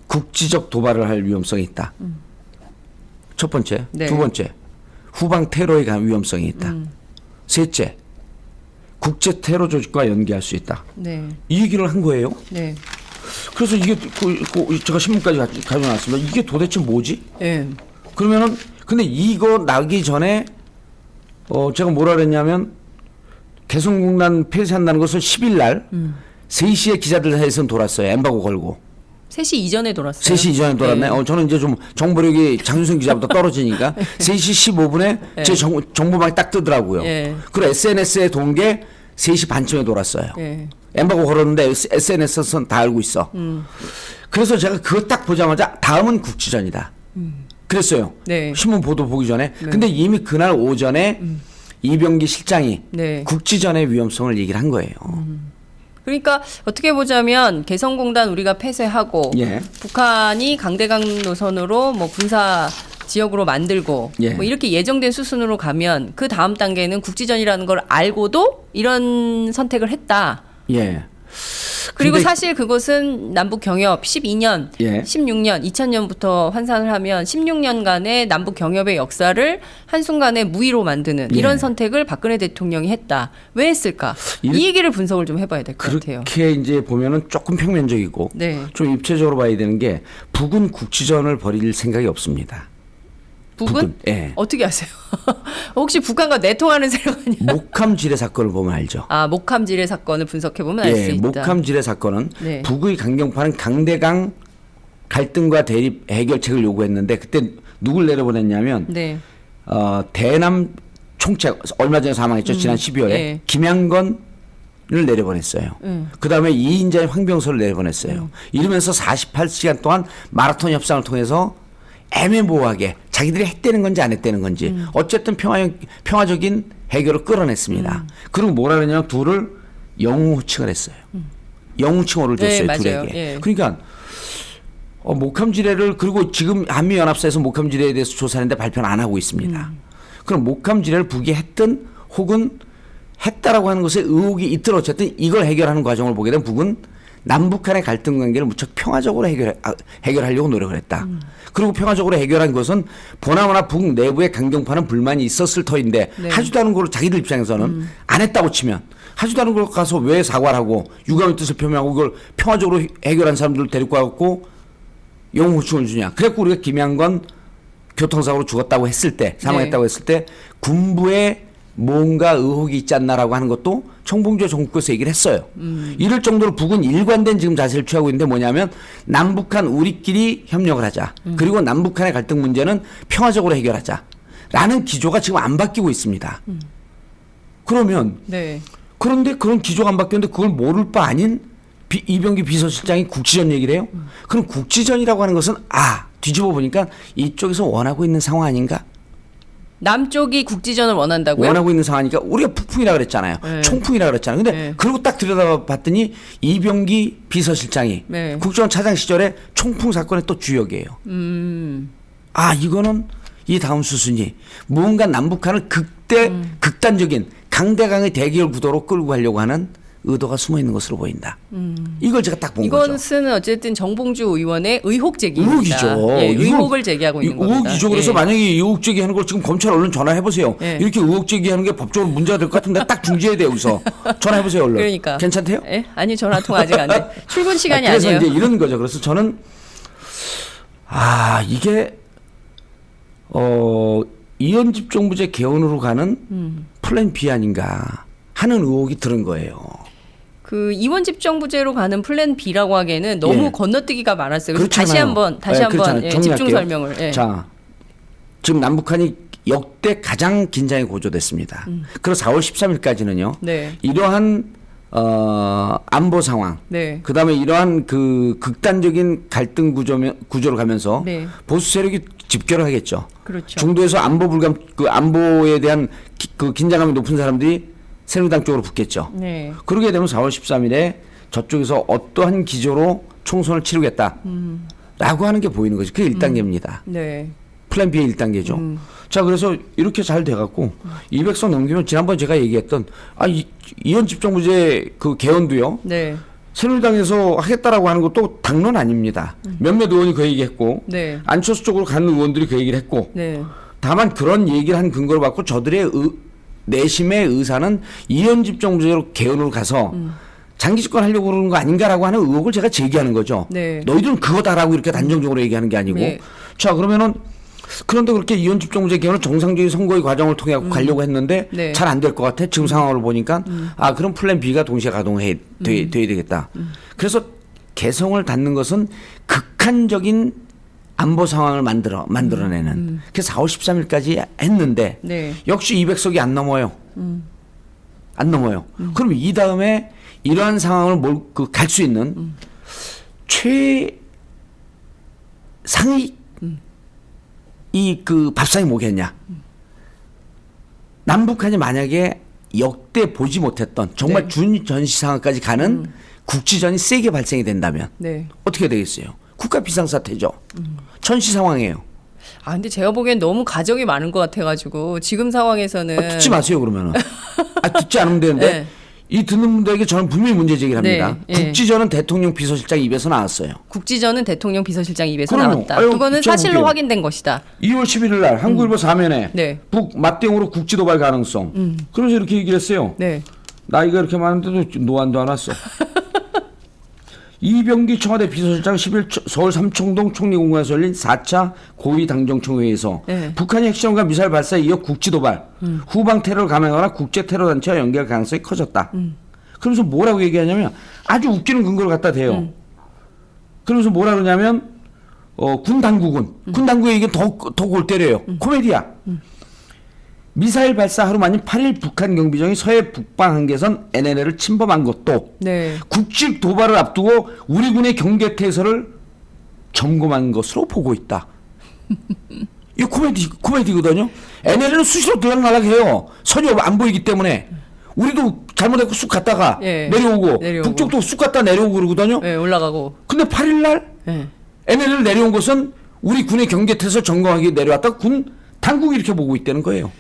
국지적 도발을 할 위험성이 있다. 첫 번째. 네. 두 번째. 후방 테러에 관한 위험성이 있다. 셋째. 국제 테러 조직과 연계할 수 있다. 네. 이 얘기를 한 거예요. 네. 그래서 이게 제가 신문까지 가져놨습니다. 이게 도대체 뭐지? 예. 그러면은 근데 이거 나기 전에 제가 뭐라 그랬냐면 개성공단 폐쇄한다는 것을 10일 날 3시에 기자들 사이에서는 돌았어요. 엠바고 걸고. 3시 이전에 돌았어요. 3시 이전에 돌았네. 네. 저는 이제 좀 정보력이 장윤성 기자보다 떨어지니까 3시 15분에 제 정보망이 딱 뜨더라고요. 예. 그리고 SNS에 돈 게 3시 반쯤에 돌았어요. 예. 엠바고 걸었는데 SNS에서는 다 알고 있어. 그래서 제가 그거 딱 보자마자 다음은 국지전이다. 그랬어요. 네. 신문 보도 보기 전에. 근데 이미 그날 오전에 이병기 실장이 네. 국지전의 위험성을 얘기를 한 거예요. 그러니까 어떻게 보자면 개성공단 우리가 폐쇄하고 예. 북한이 강대강 노선으로 뭐 군사 지역으로 만들고 예. 뭐 이렇게 예정된 수순으로 가면 그 다음 단계는 국지전이라는 걸 알고도 이런 선택을 했다. 예. 그리고 근데- 사실 그것은 남북 경협 12년, 예. 16년, 2000년부터 환산을 하면 16년간의 남북 경협의 역사를 한순간에 무의로 만드는 예. 이런 선택을 박근혜 대통령이 했다. 왜 했을까? 이 얘기를 분석을 좀 해봐야 될 것 같아요. 그렇게 이제 보면은 조금 평면적이고 네. 좀 입체적으로 봐야 되는 게 북은 국지전을 벌일 생각이 없습니다. 북은? 예. 어떻게 아세요? 혹시 북한과 내통하는 세력 아니야? 목함 지뢰 사건을 보면 알죠. 아, 목함 지뢰 사건을 분석해 보면 알 수 예, 있다. 목함 지뢰 사건은 네. 북의 강경파는 강대강 갈등과 대립 해결책을 요구했는데 그때 누굴 내려보냈냐면 네. 대남 총책 얼마 전에 사망했죠. 지난 12월에 예. 김양건을 내려보냈어요. 그 다음에 이인자의 황병서를 내려보냈어요. 이러면서 48시간 동안 마라톤 협상을 통해서 애매모호하게 자기들이 했다는 건지 안 했다는 건지 어쨌든 평화적인 해결을 끌어냈습니다. 그리고 뭐라 그러냐면 둘을 영웅호칭을 했어요. 영웅칭호를 네, 줬어요. 맞아요. 둘에게. 예. 그러니까 목함지뢰를 그리고 지금 한미연합사에서 목함지뢰에 대해서 조사하는데 발표는 안 하고 있습니다. 그럼 목함지뢰를 북이 했든 혹은 했다라고 하는 것에 의혹이 있든 어쨌든 이걸 해결하는 과정을 보게 되면 북은 남북한의 갈등 관계를 무척 평화적으로 해결하려고 노력을 했다. 그리고 평화적으로 해결한 것은 보나마나 북 내부의 강경파는 불만이 있었을 터인데 네. 하지도 않은 걸 자기들 입장에서는 안 했다고 치면 하지도 않은 걸 가서 왜 사과를 하고 유감의 뜻을 표명하고 그걸 평화적으로 해결한 사람들을 데리고 와갖고 영웅호칭을 주냐. 그래갖고 우리가 김양건 교통사고로 죽었다고 했을 때 사망했다고 했을 때 군부에 뭔가 의혹이 있지 않나라고 하는 것도 정봉주 정국께서 얘기를 했어요. 이럴 정도로 북은 일관된 지금 자세를 취하고 있는데 뭐냐면 남북한 우리끼리 협력을 하자. 그리고 남북한의 갈등 문제는 평화적으로 해결하자. 라는 기조가 지금 안 바뀌고 있습니다. 그러면 네. 그런데 그런 기조가 안 바뀌었는데 그걸 모를 바 아닌 이병기 비서실장이 국지전 얘기를 해요. 그럼 국지전이라고 하는 것은 뒤집어 보니까 이쪽에서 원하고 있는 상황 아닌가? 남쪽이 국지전을 원한다고요? 원하고 있는 상황이니까 우리가 북풍이라 그랬잖아요. 네. 총풍이라 그랬잖아요. 근데 네. 그리고 딱 들여다봤더니 이병기 비서실장이 네. 국정원 차장 시절에 총풍 사건의 또 주역이에요. 이거는 이 다음 수순이 무언가 남북한을 극단적인 강대강의 대결 구도로 끌고 가려고 하는 의도가 숨어 있는 것으로 보인다. 이걸 제가 딱 본 거죠. 이것은 어쨌든 정봉주 의원의 의혹 제기입니다. 의혹이죠. 예, 이거 의혹을 제기하고 있는 겁니다. 의혹이죠. 그래서 예. 만약에 의혹 제기하는 걸 지금 검찰 얼른 전화해 보세요. 예. 이렇게 의혹 제기하는 게 법적으로 문제가 될 것 같은데 딱 중지해야 돼요. 여기서 전화해 보세요. 얼른. 그러니까. 괜찮대요? 예? 아니 전화 통화 아직 안 돼. 출근 시간이 그래서 아니에요. 이제 이런 거죠. 그래서 저는 이게 이현집 정부제 개헌으로 가는 플랜 B 아닌가 하는 의혹이 들은 거예요. 그 이원 집정부제로 가는 플랜 B라고 하기에는 너무 예. 건너뛰기가 많았어요. 그래서 다시 그렇잖아요. 한번 그렇잖아요. 집중 정리할게요. 설명을. 예. 자, 지금 남북한이 역대 가장 긴장이 고조됐습니다. 그리고 4월 13일까지는요. 네. 이러한 안보 상황, 네. 그다음에 이러한 그 극단적인 갈등 구조를 가면서 네. 보수 세력이 집결을 하겠죠. 그렇죠. 중도에서 안보에 대한 그 긴장감이 높은 사람들이 새누리당 쪽으로 붙겠죠. 네. 그러게 되면 4월 13일에 저쪽에서 어떠한 기조로 총선을 치르겠다. 라고 하는 게 보이는 거죠. 그게 1단계입니다. 네. 플랜 B의 1단계죠. 자, 그래서 이렇게 잘 돼갖고 200석 넘기면 지난번에 제가 얘기했던 이원 집정부제 그 개헌도요. 네. 새누리당에서 하겠다라고 하는 것도 당론 아닙니다. 몇몇 의원이 그 얘기했고 네. 안철수 쪽으로 가는 의원들이 그 얘기를 했고 네. 다만 그런 얘기를 한 근거로 받고 저들의 내심의 의사는 이원 집정부제로 개헌으로 가서 장기 집권하려고 그러는 거 아닌가라고 하는 의혹을 제가 제기하는 거죠. 네. 너희들은 그거다라고 이렇게 단정적으로 얘기하는 게 아니고. 네. 자, 그러면은 그런데 그렇게 이원 집정부제 개헌은 정상적인 선거의 과정을 통해 가려고 했는데 네. 잘 안 될 것 같아. 지금 상황을 보니까 그럼 플랜 B가 동시에 가동해야 돼야 되겠다. 그래서 개성을 닫는 것은 극한적인 안보 상황을 만들어내는. 그래서 4월 13일까지 했는데 네. 역시 200석이 안 넘어요. 안 넘어요. 그럼 이 다음에 이러한 상황을 갈 수 있는 최상위 이 그 밥상이 뭐겠냐? 남북한이 만약에 역대 보지 못했던 정말 네. 준전시 상황까지 가는 국지전이 세게 발생이 된다면 네. 어떻게 되겠어요? 국가 비상사태죠. 전시 상황이에요. 아 근데 제가 보기엔 너무 가정이 많은 것 같아가지고 지금 상황에서는 듣지 마세요 그러면은. 듣지 않으면 되는데 네. 이 듣는 분들에게 저는 분명히 문제 제기를 합니다. 네, 예. 국지전은 대통령 비서실장 입에서 나왔어요. 국지전은 대통령 비서실장 입에서 그럼요. 나왔다. 아유, 그거는 제가 사실로 볼게요. 확인된 것이다. 2월 11일 날 한국일보 3면에 네. 북 맞대응으로 국지 도발 가능성. 그러면서 이렇게 얘기를 했어요. 네. 나이가 이렇게 많은데도 노안도 안 왔어. 이병기 청와대 비서실장 10일 서울 삼청동 총리공원에서 열린 4차 고위 당정청회에서 네. 북한이 핵실험과 미사일 발사에 이어 국지 도발, 후방 테러를 감행하거나 국제 테러 단체와 연결 가능성이 커졌다. 그러면서 뭐라고 얘기하냐면 아주 웃기는 근거를 갖다 대요. 그러면서 뭐라 그러냐면 군 당국은 군 당국의 얘기 더 골 때려요. 코미디야. 미사일 발사 하루 만인 8일 북한 경비정이 서해 북방 한계선 NNL을 침범한 것도 네. 국직 도발을 앞두고 우리 군의 경계태세를 점검한 것으로 보고 있다. 이거 코미디거든요. NNL은 수시로 들락날락해요. 선이 안 보이기 때문에. 우리도 잘못했고 쑥 갔다가 예. 내려오고 내려오고. 북쪽도 쑥 갔다 내려오고 그러거든요. 네, 올라가고. 근데 8일 날 네. NLL 내려온 것은 우리 군의 경계태세를 점검하기 위해 내려왔다 군 당국이 이렇게 보고 있다는 거예요.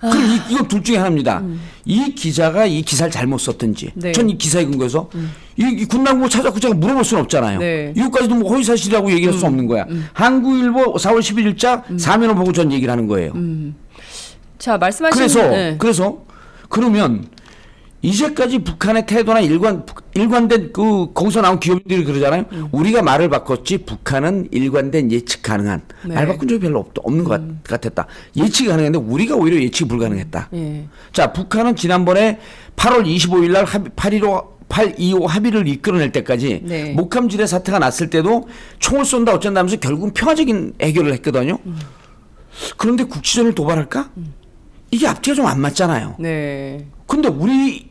그럼 이건 둘 중에 하나입니다. 이 기자가 이 기사를 잘못 썼든지 네. 전 이 기사에 근거해서 이 군당국을 찾아서 제가 물어볼 수는 없잖아요. 네. 이것까지도 뭐 허위사실이라고 얘기할 수 없는 거야. 한국일보 4월 11일자 사면을 보고 전 얘기를 하는 거예요. 자 말씀하신. 그래서 그러면 이제까지 북한의 태도나 일관된 거기서 나온 기업인들이 그러잖아요. 우리가 말을 바꿨지 북한은 일관된 예측 가능한 네. 말 바꾼 적이 별로 없는 것 같았다. 예측이 가능했는데 우리가 오히려 예측이 불가능했다. 예. 자, 북한은 지난번에 8월 25일 날 8.25 합의를 이끌어낼 때까지 네. 목함지대 사태가 났을 때도 총을 쏜다 어쩐다면서 결국은 평화적인 해결을 했거든요. 그런데 국지전을 도발할까? 이게 앞뒤가 좀 안 맞잖아요. 네. 근데 우리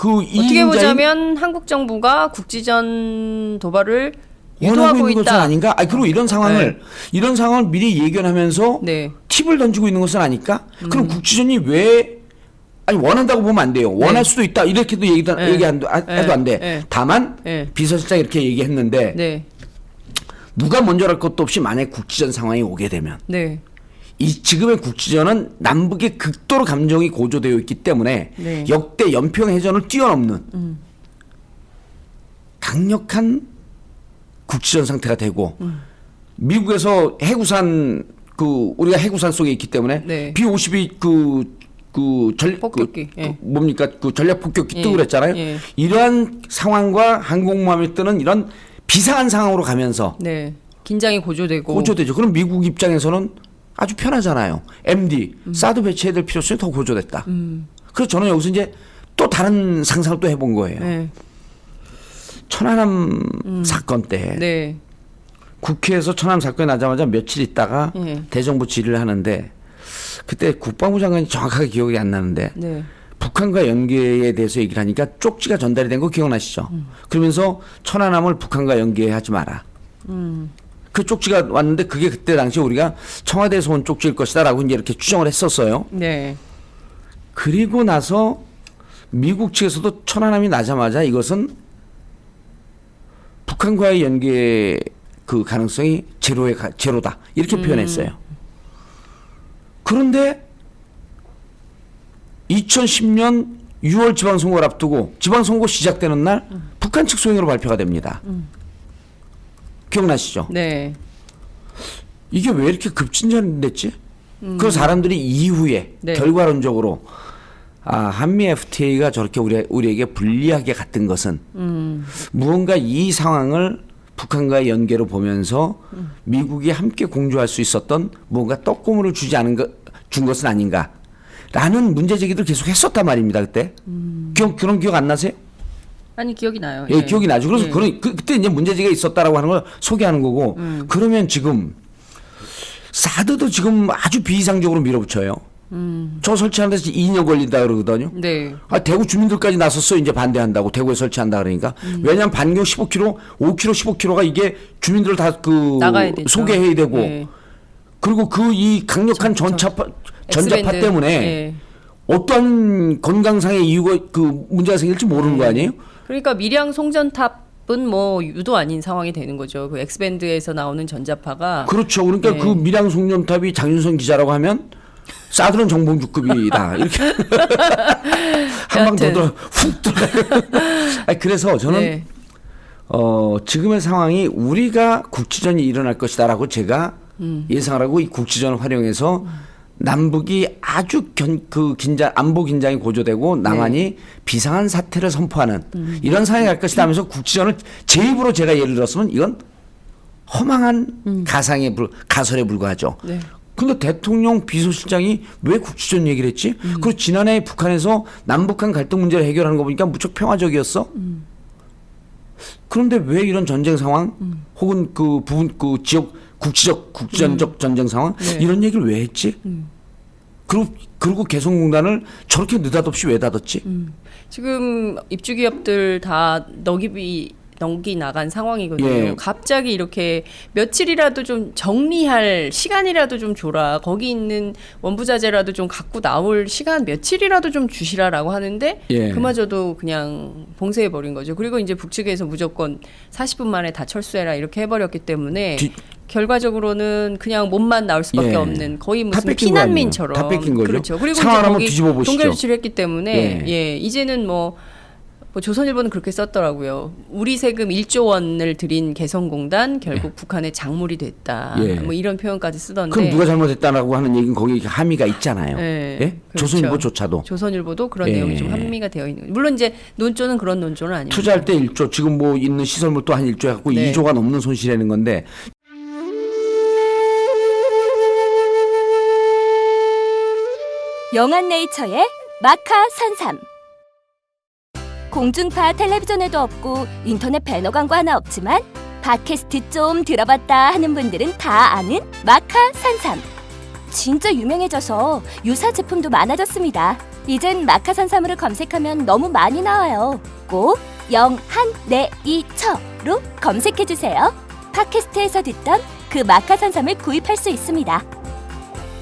어떻게 보자면 한국 정부가 국지전 도발을 원하고 유도하고 있는 것은 있다. 아닌가? 그리고 이런 상황을 미리 예견하면서 네. 팁을 던지고 있는 것은 아닐까? 그럼 국지전이 왜 원한다고 보면 안 돼요. 원할 수도 있다. 이렇게도 해도 안 돼. 네. 다만 네. 비서실장이 이렇게 얘기했는데 네. 누가 먼저랄 것도 없이 만약 국지전 상황이 오게 되면 네. 지금의 국지전은 남북의 극도로 감정이 고조되어 있기 때문에 네. 역대 연평 해전을 뛰어넘는 강력한 국지전 상태가 되고 미국에서 해구산 우리가 해구산 속에 있기 때문에 네. B-52 폭격기. 예. 뭡니까 전략 폭격기 뜨고 예. 그랬잖아요. 예. 이러한 상황과 항공모함이 뜨는 이런 비상한 상황으로 가면서 네. 긴장이 고조되고. 고조되죠. 그럼 미국 입장에서는 아주 편하잖아요. MD, 사드 배치해야 될 필요성이 더 고조됐다. 그래서 저는 여기서 이제 또 다른 상상을 또 해본 거예요. 네. 천안함 사건 때 네. 국회에서 천안함 사건이 나자마자 며칠 있다가 예. 대정부 질의를 하는데 그때 국방부 장관이 정확하게 기억이 안 나는데 네. 북한과 연계에 대해서 얘기를 하니까 쪽지가 전달이 된 거 기억나시죠? 그러면서 천안함을 북한과 연계하지 마라. 그 쪽지가 왔는데 그게 그때 당시 우리가 청와대에서 온 쪽지일 것이다라고 이제 이렇게 추정을 했었어요. 네. 그리고 나서 미국 측에서도 천안함이 나자마자 이것은 북한과의 연계 가능성이 제로다 이렇게 표현했어요. 그런데 2010년 6월 지방선거를 앞두고 지방선거 시작되는 날 북한 측 소행으로 발표가 됩니다. 기억나시죠? 네. 이게 왜 이렇게 급진전됐지? 그 사람들이 이후에 네. 결과론적으로 한미 FTA가 저렇게 우리에게 불리하게 갔던 것은 무언가 이 상황을 북한과의 연계로 보면서 미국이 함께 공조할 수 있었던 무언가 떡고물을 준 것은 아닌가라는 문제 제기를 계속 했었단 말입니다. 그때 그런 기억 안 나세요? 아니 기억이 나요. 예, 기억이 나죠. 그래서 예. 그때 이제 문제제기가 있었다라고 하는 걸 소개하는 거고 그러면 지금 사드도 지금 아주 비이상적으로 밀어붙여요. 저 설치하는 데서 2년 걸린다 그러거든요. 네. 대구 주민들까지 나섰어 이제 반대한다고 대구에 설치한다 그러니까 왜냐하면 반경 15km, 5km, 15km가 이게 주민들 다 나가야 되죠. 소개해야 되고 네. 그리고 이 강력한 전차파 전자파 엑스밴드. 때문에 예. 어떤 건강상의 이유가 그 문제가 생길지 모르는 거 아니에요? 그러니까 밀양 송전탑은 뭐 유도 아닌 상황이 되는 거죠. 그 엑스밴드에서 나오는 전자파가 그렇죠. 그러니까 네. 그 밀양 송전탑이 장윤선 기자라고 하면 사드론 정봉주급이다 이렇게 한 방 더 여하튼. 들어 훅 들어. 그래서 저는 네. 지금의 상황이 우리가 국지전이 일어날 것이다라고 제가 예상을 하고 이 국지전을 활용해서 남북이 아주 안보 긴장이 고조되고 남한이 비상한 사태를 선포하는 이런 상황이 갈 것이다 하면서 국지전을 제 입으로 제가 예를 들었으면 이건 허망한 가설에 불과하죠. 네. 근데 대통령 비서실장이 왜 국지전 얘기를 했지? 그리고 지난해 북한에서 남북한 갈등 문제를 해결하는 거 보니까 무척 평화적이었어. 그런데 왜 이런 전쟁 상황 혹은 그 부분 그 지역 국지전적 전쟁 상황 네. 이런 얘기를 왜 했지? 그리고 개성공단을 저렇게 느닷없이 왜 닫았지? 지금 입주 기업들 다 넉이 나간 상황이거든요. 예. 갑자기 이렇게 며칠이라도 좀 정리할 시간이라도 좀 줘라. 거기 있는 원부자재라도 좀 갖고 나올 시간 며칠이라도 좀 주시라라고 하는데 예. 그마저도 그냥 봉쇄해 버린 거죠. 그리고 이제 북측에서 무조건 40분 만에 다 철수해라 이렇게 해버렸기 때문에 결과적으로는 그냥 몸만 나올 수밖에 예. 없는 거의 다 무슨 뺏긴 피난민처럼 거 아니에요? 다 뺏긴 거죠. 그렇죠. 그리고 이제 상황을 한번 거기 뒤집어 보시죠. 동결 조치를 했기 때문에 예. 예, 이제는 뭐 조선일보는 그렇게 썼더라고요. 우리 세금 1조 원을 들인 개성공단 결국 북한의 작물이 됐다. 예. 뭐 이런 표현까지 쓰던데. 그럼 누가 잘못했다라고 하는 얘기는 거기 함의가 있잖아요. 예, 예? 그렇죠. 조선일보조차도 조선일보도 그런 예. 내용이 좀 함의가 되어 있는 거예요. 물론 이제 논조는 그런 논조는 아닙니다. 투자할 때 1조 지금 뭐 있는 시설물 또 한 1조 해갖고 네. 2조가 넘는 손실이라는 건데 영한네이처의 마카 산삼. 공중파 텔레비전에도 없고 인터넷 배너 광고 하나 없지만 팟캐스트 좀 들어봤다 하는 분들은 다 아는 마카 산삼. 진짜 유명해져서 유사 제품도 많아졌습니다. 이젠 마카 산삼을 검색하면 너무 많이 나와요. 꼭 영한네이처로 검색해주세요. 팟캐스트에서 듣던 그 마카 산삼을 구입할 수 있습니다.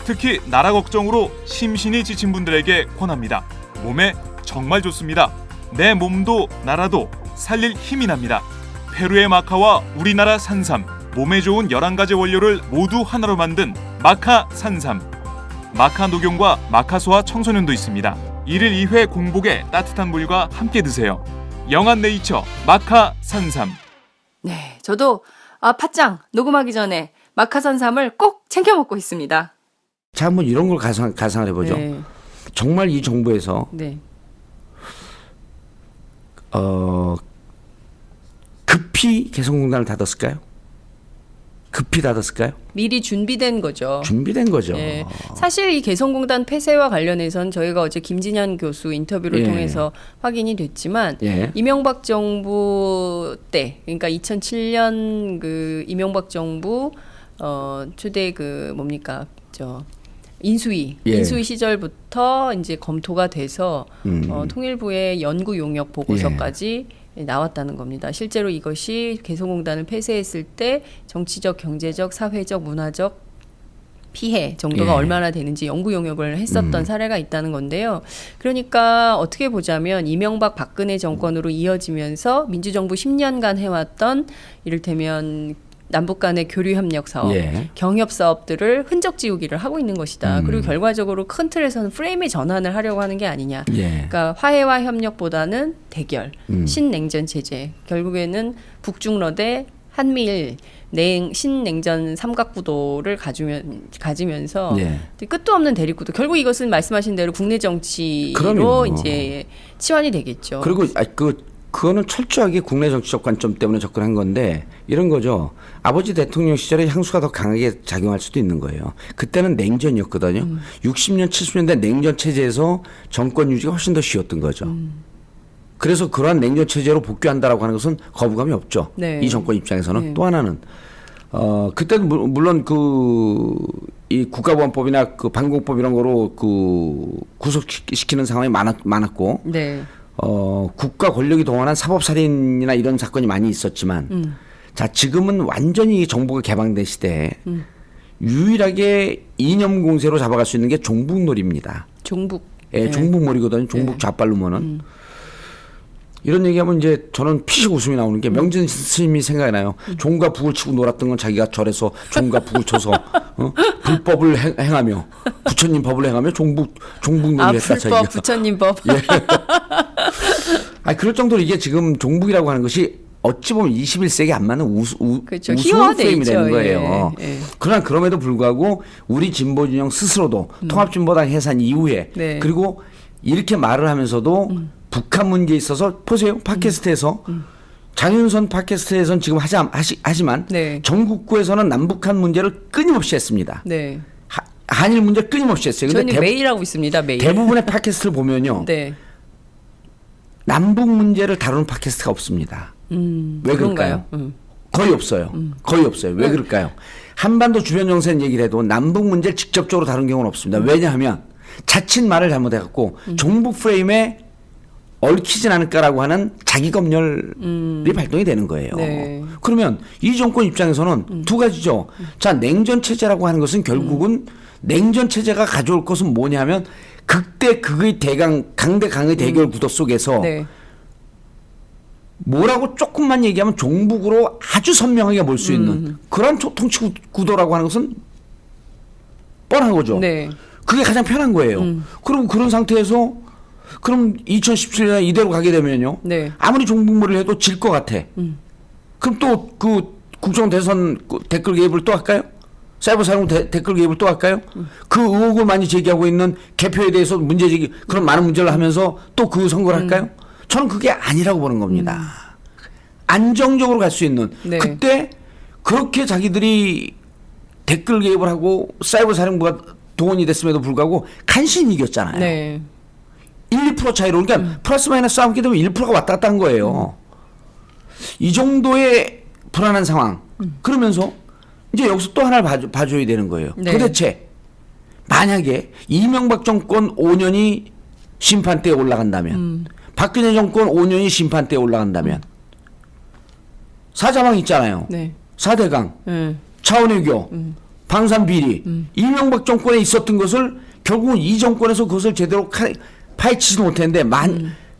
특히 나라 걱정으로 심신이 지친 분들에게 권합니다. 몸에 정말 좋습니다. 내 몸도 나라도 살릴 힘이 납니다. 페루의 마카와 우리나라 산삼, 몸에 좋은 11가지 원료를 모두 하나로 만든 마카 산삼. 마카 녹용과 마카 소아 청소년도 있습니다. 1일 2회 공복에 따뜻한 물과 함께 드세요. 영한네이처 마카 산삼. 네, 저도 팟짱 녹음하기 전에 마카산삼을 꼭 챙겨 먹고 있습니다. 자 한번 이런 걸 가상을 해보죠. 네. 정말 이 정부에서 네. 급히 개성공단을 닫았을까요? 급히 닫았을까요? 미리 준비된 거죠. 준비된 거죠. 예. 사실 이 개성공단 폐쇄와 관련해선 저희가 어제 김진현 교수 인터뷰를 예. 통해서 확인이 됐지만 예. 이명박 정부 때, 그러니까 2007년 그 이명박 정부 초대 그 뭡니까 인수위 예. 인수위 시절부터 이제 검토가 돼서 통일부의 연구 용역 보고서까지 나왔다는 겁니다. 실제로 이것이 개성공단을 폐쇄했을 때 정치적, 경제적, 사회적, 문화적 피해 정도가 예. 얼마나 되는지 연구 용역을 했었던 사례가 있다는 건데요. 그러니까 어떻게 보자면 이명박 박근혜 정권으로 이어지면서 민주정부 10년간 해왔던 이를테면 남북 간의 교류 협력 사업, 예. 경협 사업들을 흔적 지우기를 하고 있는 것이다. 그리고 결과적으로 큰 틀에서는 프레임의 전환을 하려고 하는 게 아니냐. 예. 그러니까 화해와 협력보다는 대결, 신냉전 체제. 결국에는 북중러 대 한미일 신냉전 삼각구도를 가지면서 예. 끝도 없는 대립구도. 결국 이것은 말씀하신 대로 국내 정치로 그럼요. 이제 치환이 되겠죠. 그리고 그거는 철저하게 국내 정치적 관점 때문에 접근한 건데 이런 거죠. 아버지 대통령 시절에 향수가 더 강하게 작용할 수도 있는 거예요. 그때는 냉전이었거든요. 60년, 70년대 냉전 체제에서 정권 유지가 훨씬 더 쉬웠던 거죠. 그래서 그러한 냉전 체제로 복귀한다라고 하는 것은 거부감이 없죠. 네. 이 정권 입장에서는. 네. 또 하나는 그때도 물론 이 국가보안법이나 그 방공법 이런 거로 구속시키는 상황이 많았고 네. 국가 권력이 동원한 사법살인이나 이런 사건이 많이 있었지만 자 지금은 완전히 정보가 개방된 시대에 유일하게 이념 공세로 잡아갈 수 있는 게 종북놀이입니다. 종북. 예, 종북몰이거든요. 종북 좌빨루머는. 이런 얘기하면 이제 저는 피식 웃음이 나오는 게 명진 스님이 생각이 나요. 종과 북을 치고 놀았던 건 자기가 절에서 종과 북을 쳐서 불법을 행하며 부처님 법을 행하며 종북놀이를 했다 불법 자기가. 부처님 법. 예. 아 그럴 정도로 이게 지금 종북이라고 하는 것이 어찌 보면 21세기 안 맞는 그렇죠. 우스운 희화화돼 프레임이 있죠. 되는 거예요. 예, 예. 그러나 그럼에도 불구하고 우리 진보 진영 스스로도 통합진보당 해산 이후에 네. 그리고 이렇게 말을 하면서도 북한 문제에 있어서 보세요. 팟캐스트에서 장윤선 팟캐스트에서는 지금 하지만 네. 전국구에서는 남북한 문제를 끊임없이 했습니다. 네. 한일 문제 끊임없이 했어요. 근데 저는 매일 하고 있습니다. 매일. 대부분의 팟캐스트를 보면요. 네. 남북 문제를 다루는 팟캐스트가 없습니다. 왜 그럴까요? 그런가요? 거의 없어요. 거의 없어요. 왜 그럴까요? 한반도 주변 정세 얘기를 해도 남북 문제를 직접적으로 다룬 경우는 없습니다. 왜냐하면 자칫 말을 잘못해갖고 종북 프레임에 얽히진 않을까라고 하는 자기 검열이 발동이 되는 거예요. 네. 그러면 이 정권 입장에서는 두 가지죠. 자, 냉전 체제라고 하는 것은 결국은 냉전 체제가 가져올 것은 뭐냐면 극대 극의 강대 강의 대결 구도 속에서 네. 뭐라고 조금만 얘기하면 종북으로 아주 선명하게 볼 수 있는 그런 통치 구도라고 하는 것은 뻔한 거죠. 네. 그게 가장 편한 거예요. 그리고 그런 상태에서 그럼 2017년에 이대로 가게 되면요. 네. 아무리 종북몰이를 해도 질 것 같아. 그럼 또 그 국정 대선 댓글 개입을 또 할까요? 사이버 사령 댓글 개입을 또 할까요? 그 의혹을 많이 제기하고 있는 개표에 대해서 문제 제기 그런 많은 문제를 하면서 또 그 선거를 할까요? 저는 그게 아니라고 보는 겁니다. 안정적으로 갈 수 있는 네. 그때 그렇게 자기들이 댓글 개입을 하고 사이버 사령부가 동원이 됐음에도 불구하고 간신히 이겼잖아요. 네. 1~2% 차이로 그러니까 플러스 마이너스 싸움기 되면 1%가 왔다 갔다 한 거예요. 이 정도의 불안한 상황. 그러면서 이제 여기서 또 하나를 봐줘야 되는 거예요. 네. 도대체 만약에 이명박 정권 5년이 심판대에 올라간다면 박근혜 정권 5년이 심판대에 올라간다면 사자방 있잖아요. 네. 4대강 네. 차원외교 방산비리 이명박 정권에 있었던 것을 결국은 이 정권에서 그것을 제대로 파헤치지 못했는데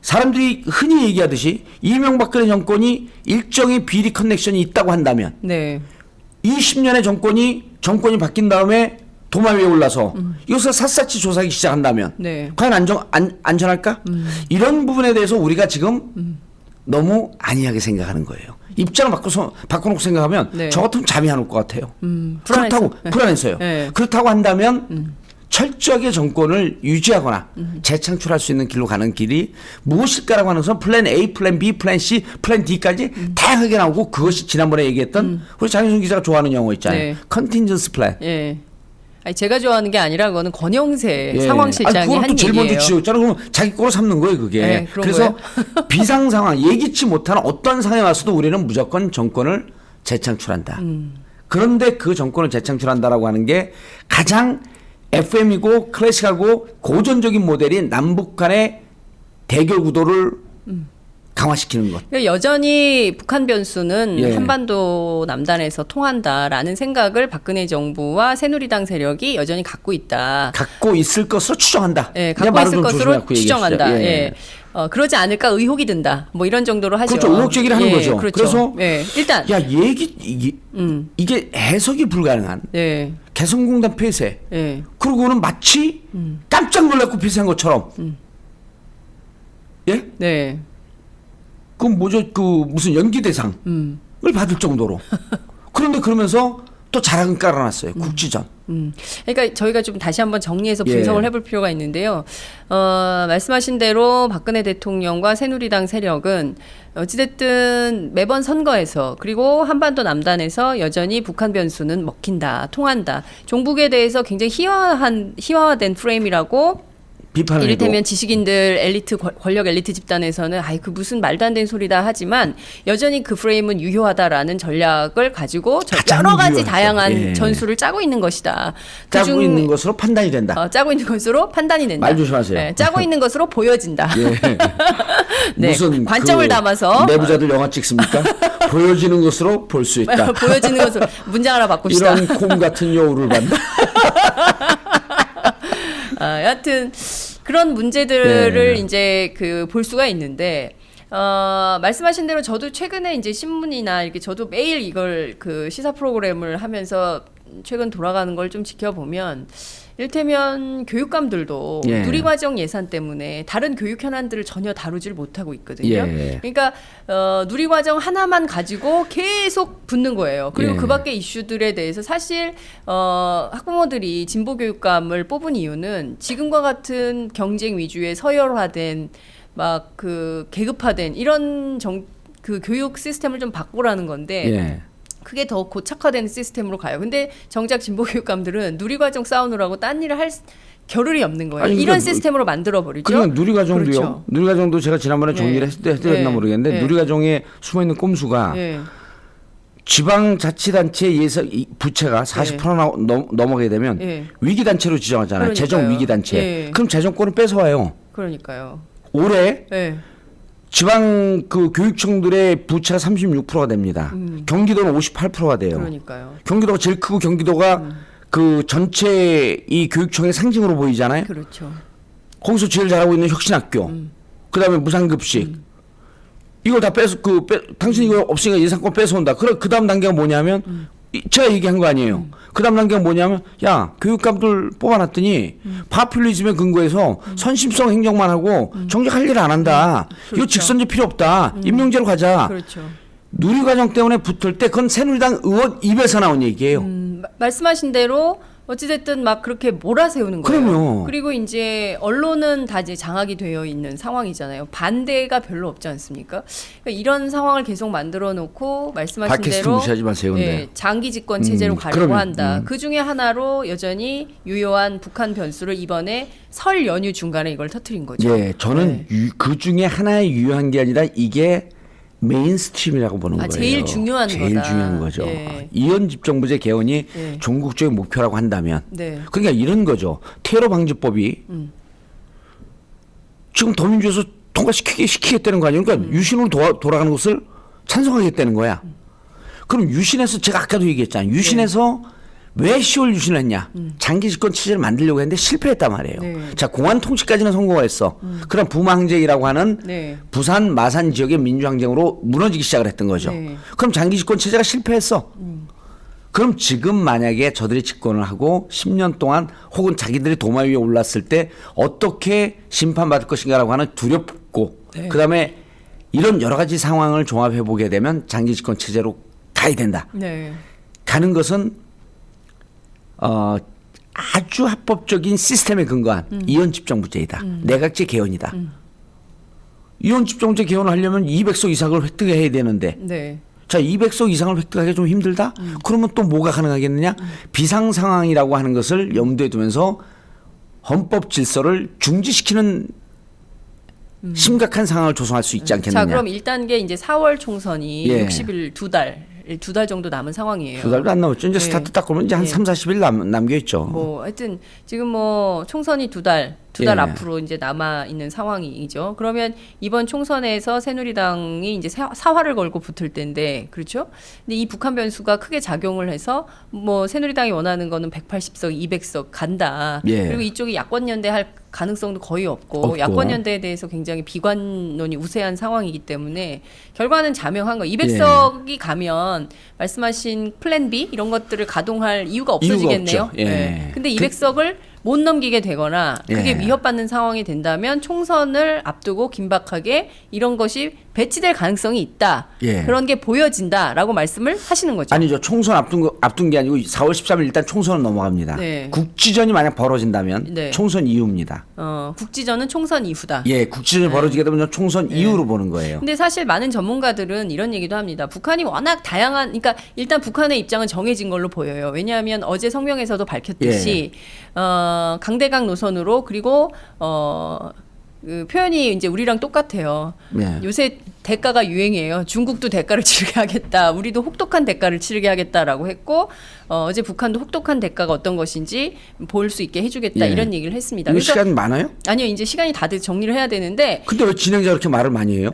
사람들이 흔히 얘기하듯이 이명박근혜 정권이 일정의 비리 커넥션이 있다고 한다면 네. 20년의 정권이 바뀐 다음에 도마 위에 올라서 이것을 샅샅이 조사하기 시작한다면 네. 과연 안전할까? 이런 부분에 대해서 우리가 지금 너무 안이하게 생각하는 거예요. 입장을 바꿔놓고 생각하면 네. 저 같으면 잠이 안 올 것 같아요. 불안해서. 불안했어요. 네. 그렇다고 한다면 철저하게 정권을 유지하거나 재창출할 수 있는 길로 가는 길이 무엇일까라고 하는 것은 플랜 A, 플랜 B, 플랜 C, 플랜 D까지 다양하게 나오고 그것이 지난번에 얘기했던 우리 장윤순 기자가 좋아하는 용어 있잖아요. 네. 컨틴전스 플랜. 예. 아니 제가 좋아하는 게 아니라 그거는 권영세 예. 상황실장이 그걸 한 또 제일 먼저 얘기예요. 지었잖아. 그러면 자기 거로 삼는 거예요, 그게. 네, 그런 그래서 거예요? 비상 상황, 예기치 못한 어떤 상황에 와서도 우리는 무조건 정권을 재창출한다. 그런데 그 정권을 재창출한다라고 하는 게 가장 FM이고 클래식하고 고전적인 모델인 남북 간의 대결 구도를 강화시키는 것. 그러니까 여전히 북한 변수는 예. 한반도 남단에서 통한다라는 생각을 박근혜 정부와 새누리당 세력이 여전히 갖고 있다. 갖고 있을 것으로 추정한다. 예, 그냥 갖고 말을 있을 좀 것으로 조심해갖고 추정한다. 얘기하시죠. 예. 그러지 않을까 의혹이 든다. 뭐 이런 정도로 하죠. 그렇죠. 의혹 제기를 하는 예, 거죠. 그렇죠. 그래서 예, 일단 야 이게 해석이 불가능한 예, 개성공단 폐쇄. 예, 그러고는 마치 깜짝 놀랐고 폐쇄한 것처럼. 예? 네, 그럼 뭐죠? 그 무슨 연기 대상을 받을 정도로. 그런데 그러면서 또 자락은 깔아놨어요. 국지전. 그러니까 저희가 좀 다시 한번 정리해서 예. 분석을 해볼 필요가 있는데요. 말씀하신 대로 박근혜 대통령과 새누리당 세력은 어찌됐든 매번 선거에서 그리고 한반도 남단에서 여전히 북한 변수는 먹힌다, 통한다. 종북에 대해서 굉장히 희화화된 프레임이라고 비판을 이를테면 해도 지식인들 엘리트 권력 엘리트 집단에서는 아이 그 무슨 말도 안 되는 소리다 하지만 여전히 그 프레임은 유효하다라는 전략을 가지고 가장 여러 가지 유효하죠. 다양한 예. 전술을 짜고 있는 것이다. 짜고 있는 것으로 판단이 된다. 짜고 있는 것으로 판단이 된다. 말 조심하세요. 네, 짜고 있는 것으로 보여진다. 예. 네, 무슨 관점을 담아서 내부자들 영화 찍습니까? 보여지는 것으로 볼 수 있다. 보여지는 것으로 문장 하나 바꿉시다. 이런 콩 같은 여우를 봤다. 여하튼 그런 문제들을 네. 이제 그 볼 수가 있는데 말씀하신 대로 저도 최근에 이제 신문이나 이렇게 저도 매일 이걸 그 시사 프로그램을 하면서 최근 돌아가는 걸 좀 지켜보면 이를테면 교육감들도 예. 누리과정 예산 때문에 다른 교육 현안들을 전혀 다루질 못하고 있거든요. 예. 그러니까 누리과정 하나만 가지고 계속 붙는 거예요. 그리고 예. 그 밖의 이슈들에 대해서 사실 학부모들이 진보 교육감을 뽑은 이유는 지금과 같은 경쟁 위주의 서열화된 막 그 계급화된 이런 그 교육 시스템을 좀 바꾸라는 건데 예. 그게 더 고착화된 시스템으로 가요. 근데 정작 진보 교육감들은 누리과정 싸우느라고 딴 일을 할 겨를이 없는 거예요. 아니, 이런 그러니까 시스템으로 만들어 버리죠. 그러니까 누리과정도요. 그렇죠. 누리과정도 제가 지난번에 정리를 네. 해드렸나 네. 모르겠는데 네. 누리과정에 숨어있는 꼼수가 예. 지방자치단체 예산 부채가 40% 넘어가게 되면 예. 위기단체로 지정하잖아요. 그러니까요. 재정 위기단체. 예. 그럼 재정권을 뺏어와요. 그러니까요. 올해 예. 지방 그 교육청들의 부채가 36%가 됩니다. 경기도는 58%가 돼요. 그러니까요. 경기도가 제일 크고 경기도가 그 전체 이 교육청의 상징으로 보이잖아요. 그렇죠. 거기서 제일 잘하고 있는 혁신학교, 그다음에 무상급식, 이걸 다 당신 이거 없으니까 예산권 뺏어온다. 그 다음 단계가 뭐냐면 제가 얘기한 거 아니에요. 그 다음 단계가 뭐냐면 야 교육감들 뽑아놨더니 파퓰리즘에 근거해서 선심성 행정만 하고 정작 할 일을 안 한다. 이거 그렇죠. 직선제 필요 없다. 임명제로 가자. 그렇죠. 누리과정 때문에 붙을 때 그건 새누리당 의원 입에서 나온 얘기예요. 말씀하신 대로 어찌됐든 막 그렇게 몰아세우는 거예요. 그럼요. 그리고 이제 언론은 다 이제 장악이 되어 있는 상황이잖아요. 반대가 별로 없지 않습니까? 그러니까 이런 상황을 계속 만들어 놓고 말씀하신 팟캐스트 대로 무시하지 마세요, 근데. 장기 집권 체제로 가려고 그러면, 한다. 그 중에 하나로 여전히 유효한 북한 변수를 이번에 설 연휴 중간에 이걸 터뜨린 거죠. 예, 저는 그 중에 하나의 유효한 게 아니라 이게 메인스트림이라고 보는 거예요. 제일 중요한 제일 거다. 중요한 거죠. 예. 이원 집정부제 개헌이 예. 종국적인 목표라고 한다면, 네. 그러니까 이런 거죠. 테러 방지법이 지금 더민주에서 통과시키겠다는 거 아니에요? 그러니까 유신으로 돌아가는 것을 찬성하겠다는 거야. 그럼 유신에서 제가 아까도 얘기했잖아요. 유신에서 왜 10월 유신을 했냐? 장기 집권 체제를 만들려고 했는데 실패했단 말이에요. 네. 자, 공안 통치까지는 성공했어. 그럼 부망제이라고 하는 네. 부산 마산 지역의 민주항쟁으로 무너지기 시작을 했던 거죠. 네. 그럼 장기 집권 체제가 실패했어. 그럼 지금 만약에 저들이 집권을 하고 10년 동안 혹은 자기들이 도마 위에 올랐을 때 어떻게 심판받을 것인가라고 하는 두렵고 그다음에 이런 여러 가지 상황을 종합해 보게 되면 장기 집권 체제로 가야 된다. 네. 가는 것은 아주 합법적인 시스템에 근거한 이원 집정부제이다. 내각제 개헌이다. 이원 집정부제 개헌을 하려면 200석 이상을 획득해야 되는데 네. 자 200석 이상을 획득하기 좀 힘들다? 그러면 또 뭐가 가능하겠느냐? 비상 상황이라고 하는 것을 염두에 두면서 헌법 질서를 중지시키는 심각한 상황을 조성할 수 있지 않겠느냐? 자, 그럼 1단계 이제 4월 총선이 예. 60일 두 달 정도 남은 상황이에요. 2달도 안 남았죠. 이제 네. 스타트 딱 그러면 이제 한 네. 3, 40일 남겨 있죠. 뭐 하여튼 지금 뭐 총선이 두 달 예. 앞으로 이제 남아 있는 상황이죠. 그러면 이번 총선에서 새누리당이 이제 사활을 걸고 붙을 텐데, 그렇죠? 근데 이 북한 변수가 크게 작용을 해서 뭐 새누리당이 원하는 거는 180석, 200석 간다. 예. 그리고 이쪽이 야권 연대할 가능성도 거의 없고 야권 연대에 대해서 굉장히 비관론이 우세한 상황이기 때문에 결과는 자명한 거. 200석이 가면 말씀하신 플랜 B 이런 것들을 가동할 이유가 없어지겠네요. 없죠. 예. 네. 근데 200석을 못 넘기게 되거나 그게 예. 위협받는 상황이 된다면 총선을 앞두고 긴박하게 이런 것이 배치될 가능성이 있다. 예. 그런 게 보여진다라고 말씀을 하시는 거죠. 아니죠. 총선 앞둔 게 아니고 4월 13일 일단 총선은 넘어갑니다. 네. 국지전이 만약 벌어진다면 네. 총선 이후입니다. 국지전은 총선 이후다. 예, 국지전이 벌어지게 되면 총선 이후로 보는 거예요. 근데 사실 많은 전문가들은 이런 얘기도 합니다. 북한이 워낙 다양한, 그러니까 일단 북한의 입장은 정해진 걸로 보여요. 왜냐하면 어제 성명에서도 밝혔듯이 강대강 노선으로 그리고 그 표현이 이제 우리랑 똑같아요. 네. 요새 대가가 유행이에요. 중국도 대가를 치르게 하겠다. 우리도 혹독한 대가를 치르게 하겠다라고 했고 어제 북한도 혹독한 대가가 어떤 것인지 볼 수 있게 해주겠다. 예. 이런 얘기를 했습니다. 이거 그래서 시간 많아요? 아니요. 이제 시간이 다 돼서 정리를 해야 되는데 근데 왜 진행자가 그렇게 말을 많이 해요?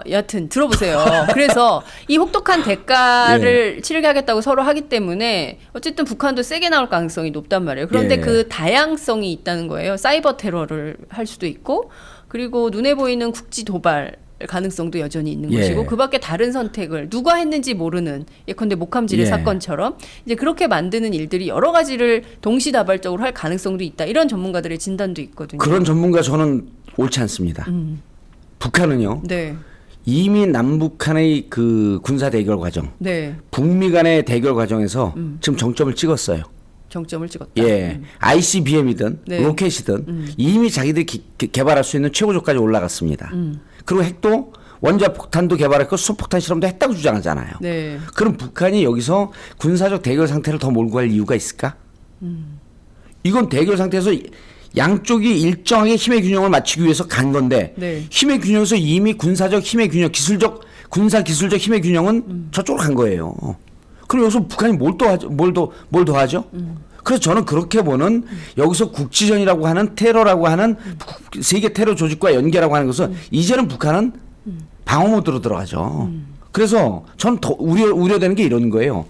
여하튼 들어보세요. 그래서 이 혹독한 대가를 치르게 하겠다고 서로 하기 때문에 어쨌든 북한도 세게 나올 가능성이 높단 말이에요. 그런데 예. 그 다양성이 있다는 거예요. 사이버 테러를 할 수도 있고 그리고 눈에 보이는 국지 도발 가능성도 여전히 있는 예. 것이고 그밖에 다른 선택을 누가 했는지 모르는 예컨대 목함지뢰 예. 사건처럼 이제 그렇게 만드는 일들이 여러 가지를 동시다발적으로 할 가능성도 있다. 이런 전문가들의 진단도 있거든요. 그런 전문가 저는 옳지 않습니다. 북한은요. 네. 이미 남북한의 그 군사 대결 과정, 네. 북미 간의 대결 과정에서 지금 정점을 찍었어요. 정점을 찍었다. 예, ICBM이든 네. 로켓이든 이미 자기들이 개발할 수 있는 최고조까지 올라갔습니다. 그리고 핵도 원자폭탄도 개발했고 수소폭탄 실험도 했다고 주장하잖아요. 네. 그럼 북한이 여기서 군사적 대결 상태를 더 몰고 갈 이유가 있을까? 이건 대결 상태에서 양쪽이 일정하게 힘의 균형을 맞추기 위해서 간 건데 네. 힘의 균형에서 이미 군사적 힘의 균형, 군사 기술적 힘의 균형은 저쪽으로 간 거예요. 그럼 여기서 북한이 뭘 더 하죠? 그래서 저는 그렇게 보는 여기서 국지전이라고 하는 테러라고 하는 세계 테러 조직과 연계라고 하는 것은 이제는 북한은 방어 모드로 들어가죠. 그래서 저는 더 우려되는 게 이런 거예요.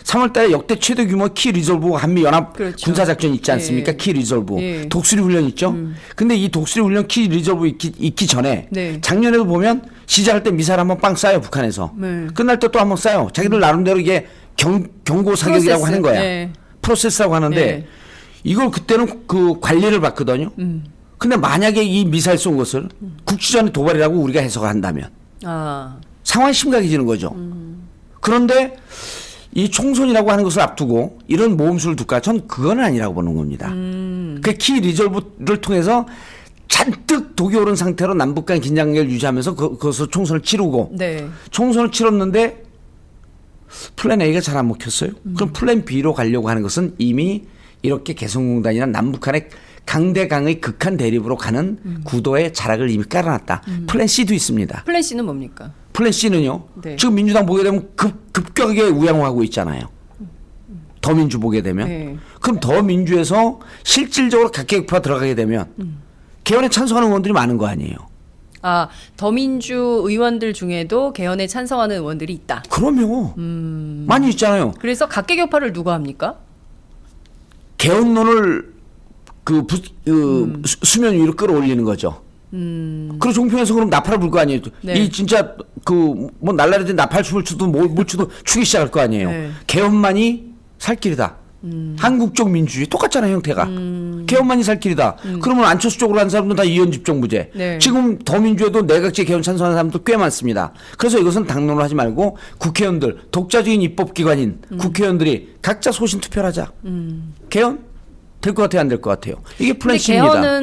3월달에 역대 최대 규모 키 리졸브 한미 연합 그렇죠. 군사 작전 있지 않습니까? 예. 키 리졸브 예. 독수리 훈련 있죠. 근데 이 독수리 훈련 키 리졸브 있기 전에 네. 작년에도 보면 시작할 때 미사일 한번 빵 쏴요 북한에서. 네. 끝날 때 또 한번 쏴요. 자기들 나름대로 이게 경고 사격이라고 프로세스. 하는 거야. 네. 프로세스라고 하는데 네. 이걸 그때는 그 관리를 받거든요. 근데 만약에 이 미사일 쏜 것을 국지전의 도발이라고 우리가 해석을 한다면 아. 상황이 심각해지는 거죠. 그런데 이 총선이라고 하는 것을 앞두고 이런 모험수를 둘까? 전 그건 아니라고 보는 겁니다. 그 키 리졸브를 통해서 잔뜩 독이 오른 상태로 남북 간 긴장을 유지하면서 그것을 총선을 치르고 네. 총선을 치렀는데 플랜 A가 잘 안 먹혔어요. 그럼 플랜 B로 가려고 하는 것은 이미 이렇게 개성공단이나 남북한의 강대강의 극한 대립으로 가는 구도의 자락을 이미 깔아놨다. 플랜 C도 있습니다. 플랜 C는 뭡니까? 플랜 C는요. 네. 지금 민주당 보게 되면 급격하게 우양호하고 있잖아요. 더민주 보게 되면. 네. 그럼 더민주에서 실질적으로 각계격파 들어가게 되면 개헌에 찬성하는 의원들이 많은 거 아니에요. 아, 더민주 의원들 중에도 개헌에 찬성하는 의원들이 있다. 그럼요. 많이 있잖아요. 그래서 각계격파를 누가 합니까? 개헌론을 수면 위로 끌어올리는 거죠. 그리고 종편에서 그럼 나팔을 불 거 아니에요. 네. 이 진짜 뭐 날라리 된 나팔 춤을 추든 뭘 추든 추기 시작할 거 아니에요. 네. 개헌만이 살 길이다. 한국적 민주주의 똑같잖아요 형태가. 개헌만이 살 길이다. 그러면 안철수 쪽으로 한 사람도 다 이현집정부제. 네. 지금 더민주에도 내각제 개헌 찬성하는 사람도 꽤 많습니다. 그래서 이것은 당론을 하지 말고 국회의원들 독자적인 입법기관인 국회의원들이 각자 소신 투표를 하자. 개헌 될 것 같아요 안 될 것 같아요. 이게 플랜 근데 C입니다.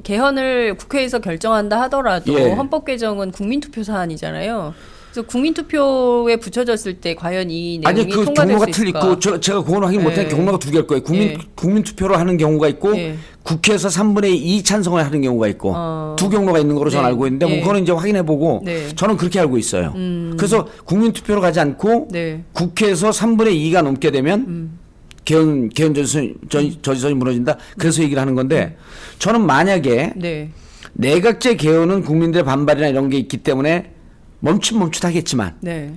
개헌을 국회에서 결정한다 하더라도 예. 헌법 개정은 국민투표 사안이잖아요. 그래서 국민투표에 붙여졌을 때 과연 이 내용이 아니 그 통과될 경로가 수 있을까? 틀리고 제가 그건 확인 못한 예. 경로가 두 개일 거예요. 예. 국민투표로 하는 경우가 있고 예. 국회에서 3분의 2 찬성을 하는 경우가 있고 두 경로가 있는 거로 저는 네. 알고 있는데 뭐 예. 그거는 이제 확인해보고 네. 저는 그렇게 알고 있어요. 그래서 국민투표로 가지 않고 네. 국회에서 3분의 2가 넘게 되면 개헌 저지선이 무너진다. 그래서 얘기를 하는 건데 저는 만약에 네. 내각제 개헌은 국민들의 반발이나 이런 게 있기 때문에 멈칫하겠지만 네.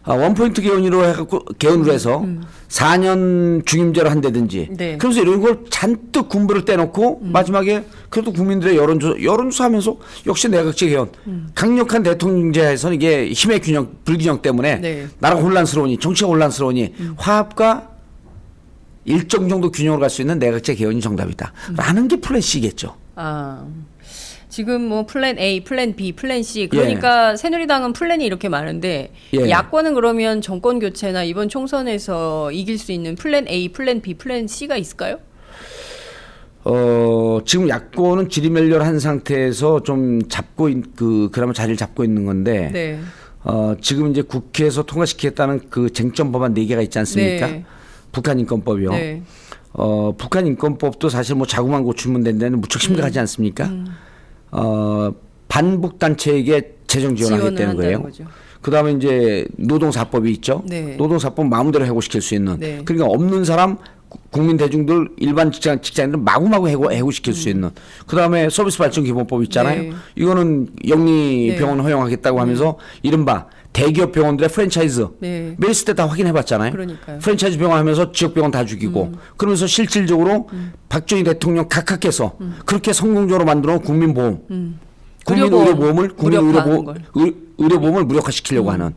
원포인트 개헌으로 해갖고 개헌으로 해서 4년 중임제로 한다든지 네. 그러면서 이런 걸 잔뜩 군부를 떼놓고 마지막에 그래도 국민들의 여론조사하면서 역시 내각제 개헌 강력한 대통령제에서는 이게 힘의 균형 불균형 때문에 네. 나라가 혼란스러우니 정치가 혼란스러우니 화합과 일정 정도 균형으로 갈 수 있는 내각제 개헌이 정답이다 라는 게 플랜 C겠죠. 아. 지금 뭐 플랜 A, 플랜 B, 플랜 C 그러니까 새누리당은 플랜이 이렇게 많은데 예. 야권은 그러면 정권 교체나 이번 총선에서 이길 수 있는 플랜 A, 플랜 B, 플랜 C가 있을까요? 지금 야권은 지리멸렬한 상태에서 좀 그나마 자리를 잡고 있는 건데 네. 지금 이제 국회에서 통과시키겠다는 그 쟁점 법안 4개가 있지 않습니까? 네. 북한 인권법이요. 네. 북한 인권법도 사실 뭐 자구만 고치면 된다는 무척 심각하지 않습니까? 반북 단체에게 재정 지원하겠다는 거예요. 거죠. 그다음에 이제 노동사법이 있죠. 네. 노동사법 마음대로 해고시킬 수 있는. 네. 그러니까 없는 사람 국민 대중들 일반 직장인들 마구마구 해고시킬 수 있는. 그다음에 서비스 발전 기본법 있잖아요. 네. 이거는 영리 네. 병원 허용하겠다고 하면서 이른바 대기업 병원들의 프랜차이즈 네. 메리스 때 다 확인해봤잖아요. 그러니까요. 프랜차이즈 병원 하면서 지역 병원 다 죽이고 그러면서 실질적으로 박정희 대통령 각하께서 그렇게 성공적으로 만들어놓은 국민보험, 국민의료보험을 의료보험을 무력화시키려고 하는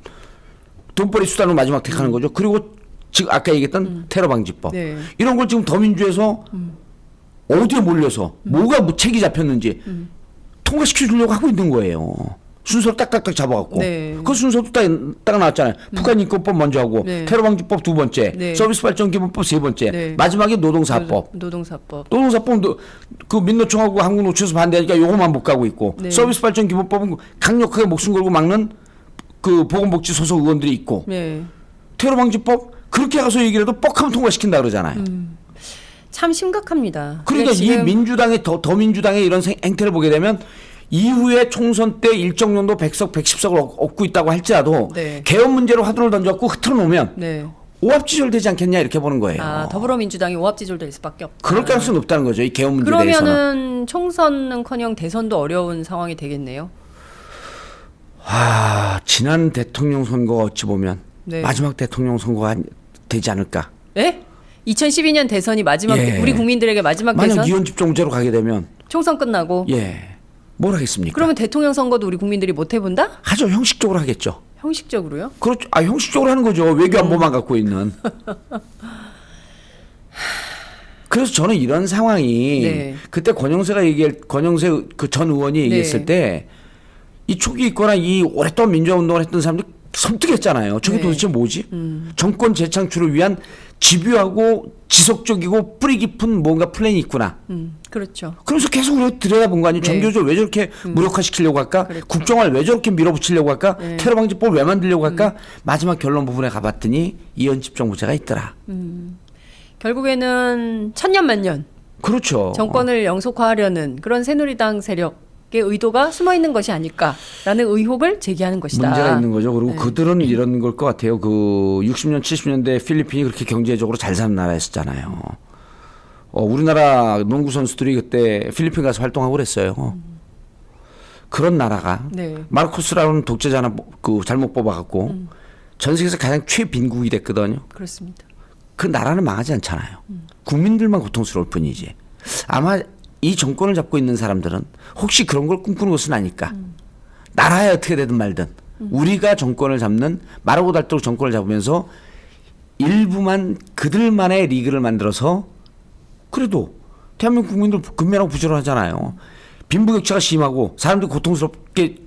돈벌이 수단으로 마지막 택하는 거죠. 그리고 지금 아까 얘기했던 테러방지법 네. 이런 걸 지금 더민주에서 어디에 몰려서 뭐가 무책이 잡혔는지 통과시켜 주려고 하고 있는 거예요. 순서를 딱딱딱 잡아갖고 네. 그 순서도 딱 나왔잖아요. 북한 인권법 먼저 하고 네. 테러방지법 2번째, 네. 서비스 발전 기본법 3번째, 네. 마지막에 노동사법. 노동사법도 그 민노총하고 한국노총에서 반대하니까 요거만 못 가고 있고 네. 서비스 발전 기본법은 강력하게 목숨 걸고 막는 그 보건복지 소속 의원들이 있고 네. 테러방지법 그렇게 가서 얘기를 해도 뻑하면 통과시킨다 그러잖아요. 참 심각합니다. 그러니까 이 지금 민주당의 더민주당의 이런 행태를 보게 되면 이후에 총선 때 일정 정도 100석, 110석을 얻고 있다고 할지라도 네. 개헌 문제로 화두를 던져갖고 흐트러 놓으면 네. 오합지졸되지 않겠냐 이렇게 보는 거예요. 더불어민주당이 오합지졸될 수밖에 없다. 그럴 가능성이 높다는 거죠. 이 개헌 문제에 대해서는. 그러면은 총선은커녕 대선도 어려운 상황이 되겠네요. 지난 대통령 선거가 어찌 보면 네. 마지막 대통령 선거가 되지 않을까. 네? 2012년 대선이 마지막 우리 국민들에게 마지막 만약 대선 이원 집정제로 가게 되면 총선 끝나고 뭘 하겠습니까? 그러면 대통령 선거도 우리 국민들이 못 해본다? 하죠. 형식적으로 하겠죠. 형식적으로요? 그렇죠. 형식적으로 하는 거죠. 외교 안보만 갖고 있는. 그래서 저는 이런 상황이 그때 권영세 그 전 의원이 얘기했을 때 이 초기 있거나 이 오랫동안 민주화 운동을 했던 사람들 섬뜩했잖아요. 저게 도대체 뭐지? 정권 재창출을 위한 집요하고 지속적이고 뿌리 깊은 뭔가 플랜이 있구나. 그렇죠. 그래서 계속 우리가 들여다본 거 아니에요. 정교조를 왜 저렇게 무력화시키려고 할까? 그랬죠. 국정화를 왜 저렇게 밀어붙이려고 할까? 테러방지법을 왜 만들려고 할까? 마지막 결론 부분에 가봤더니 이현집정부제가 있더라. 결국에는 천년만년 그렇죠. 정권을 영속화하려는 그런 새누리당 세력의 의도가 숨어 있는 것이 아닐까라는 의혹을 제기하는 것이다. 문제가 있는 거죠. 그리고 그들은 이런 걸 것 같아요. 그 60년, 70년대 필리핀이 그렇게 경제적으로 잘 사는 나라였었잖아요. 우리나라 농구 선수들이 그때 필리핀 가서 활동하고 그랬어요. 그런 나라가 마르코스라는 독재자 하나 잘못 뽑아갖고 전 세계에서 가장 최빈국이 됐거든요. 그렇습니다. 그 나라는 망하지 않잖아요. 국민들만 고통스러울 뿐이지. 아마 이 정권을 잡고 있는 사람들은 혹시 그런 걸 꿈꾸는 것은 아닐까. 나라에 어떻게 되든 말든 우리가 정권을 잡는 마르고 닳도록 정권을 잡으면서 일부만 그들만의 리그를 만들어서 그래도 대한민국 국민들 근면하고 부지런하잖아요. 빈부격차가 심하고 사람들이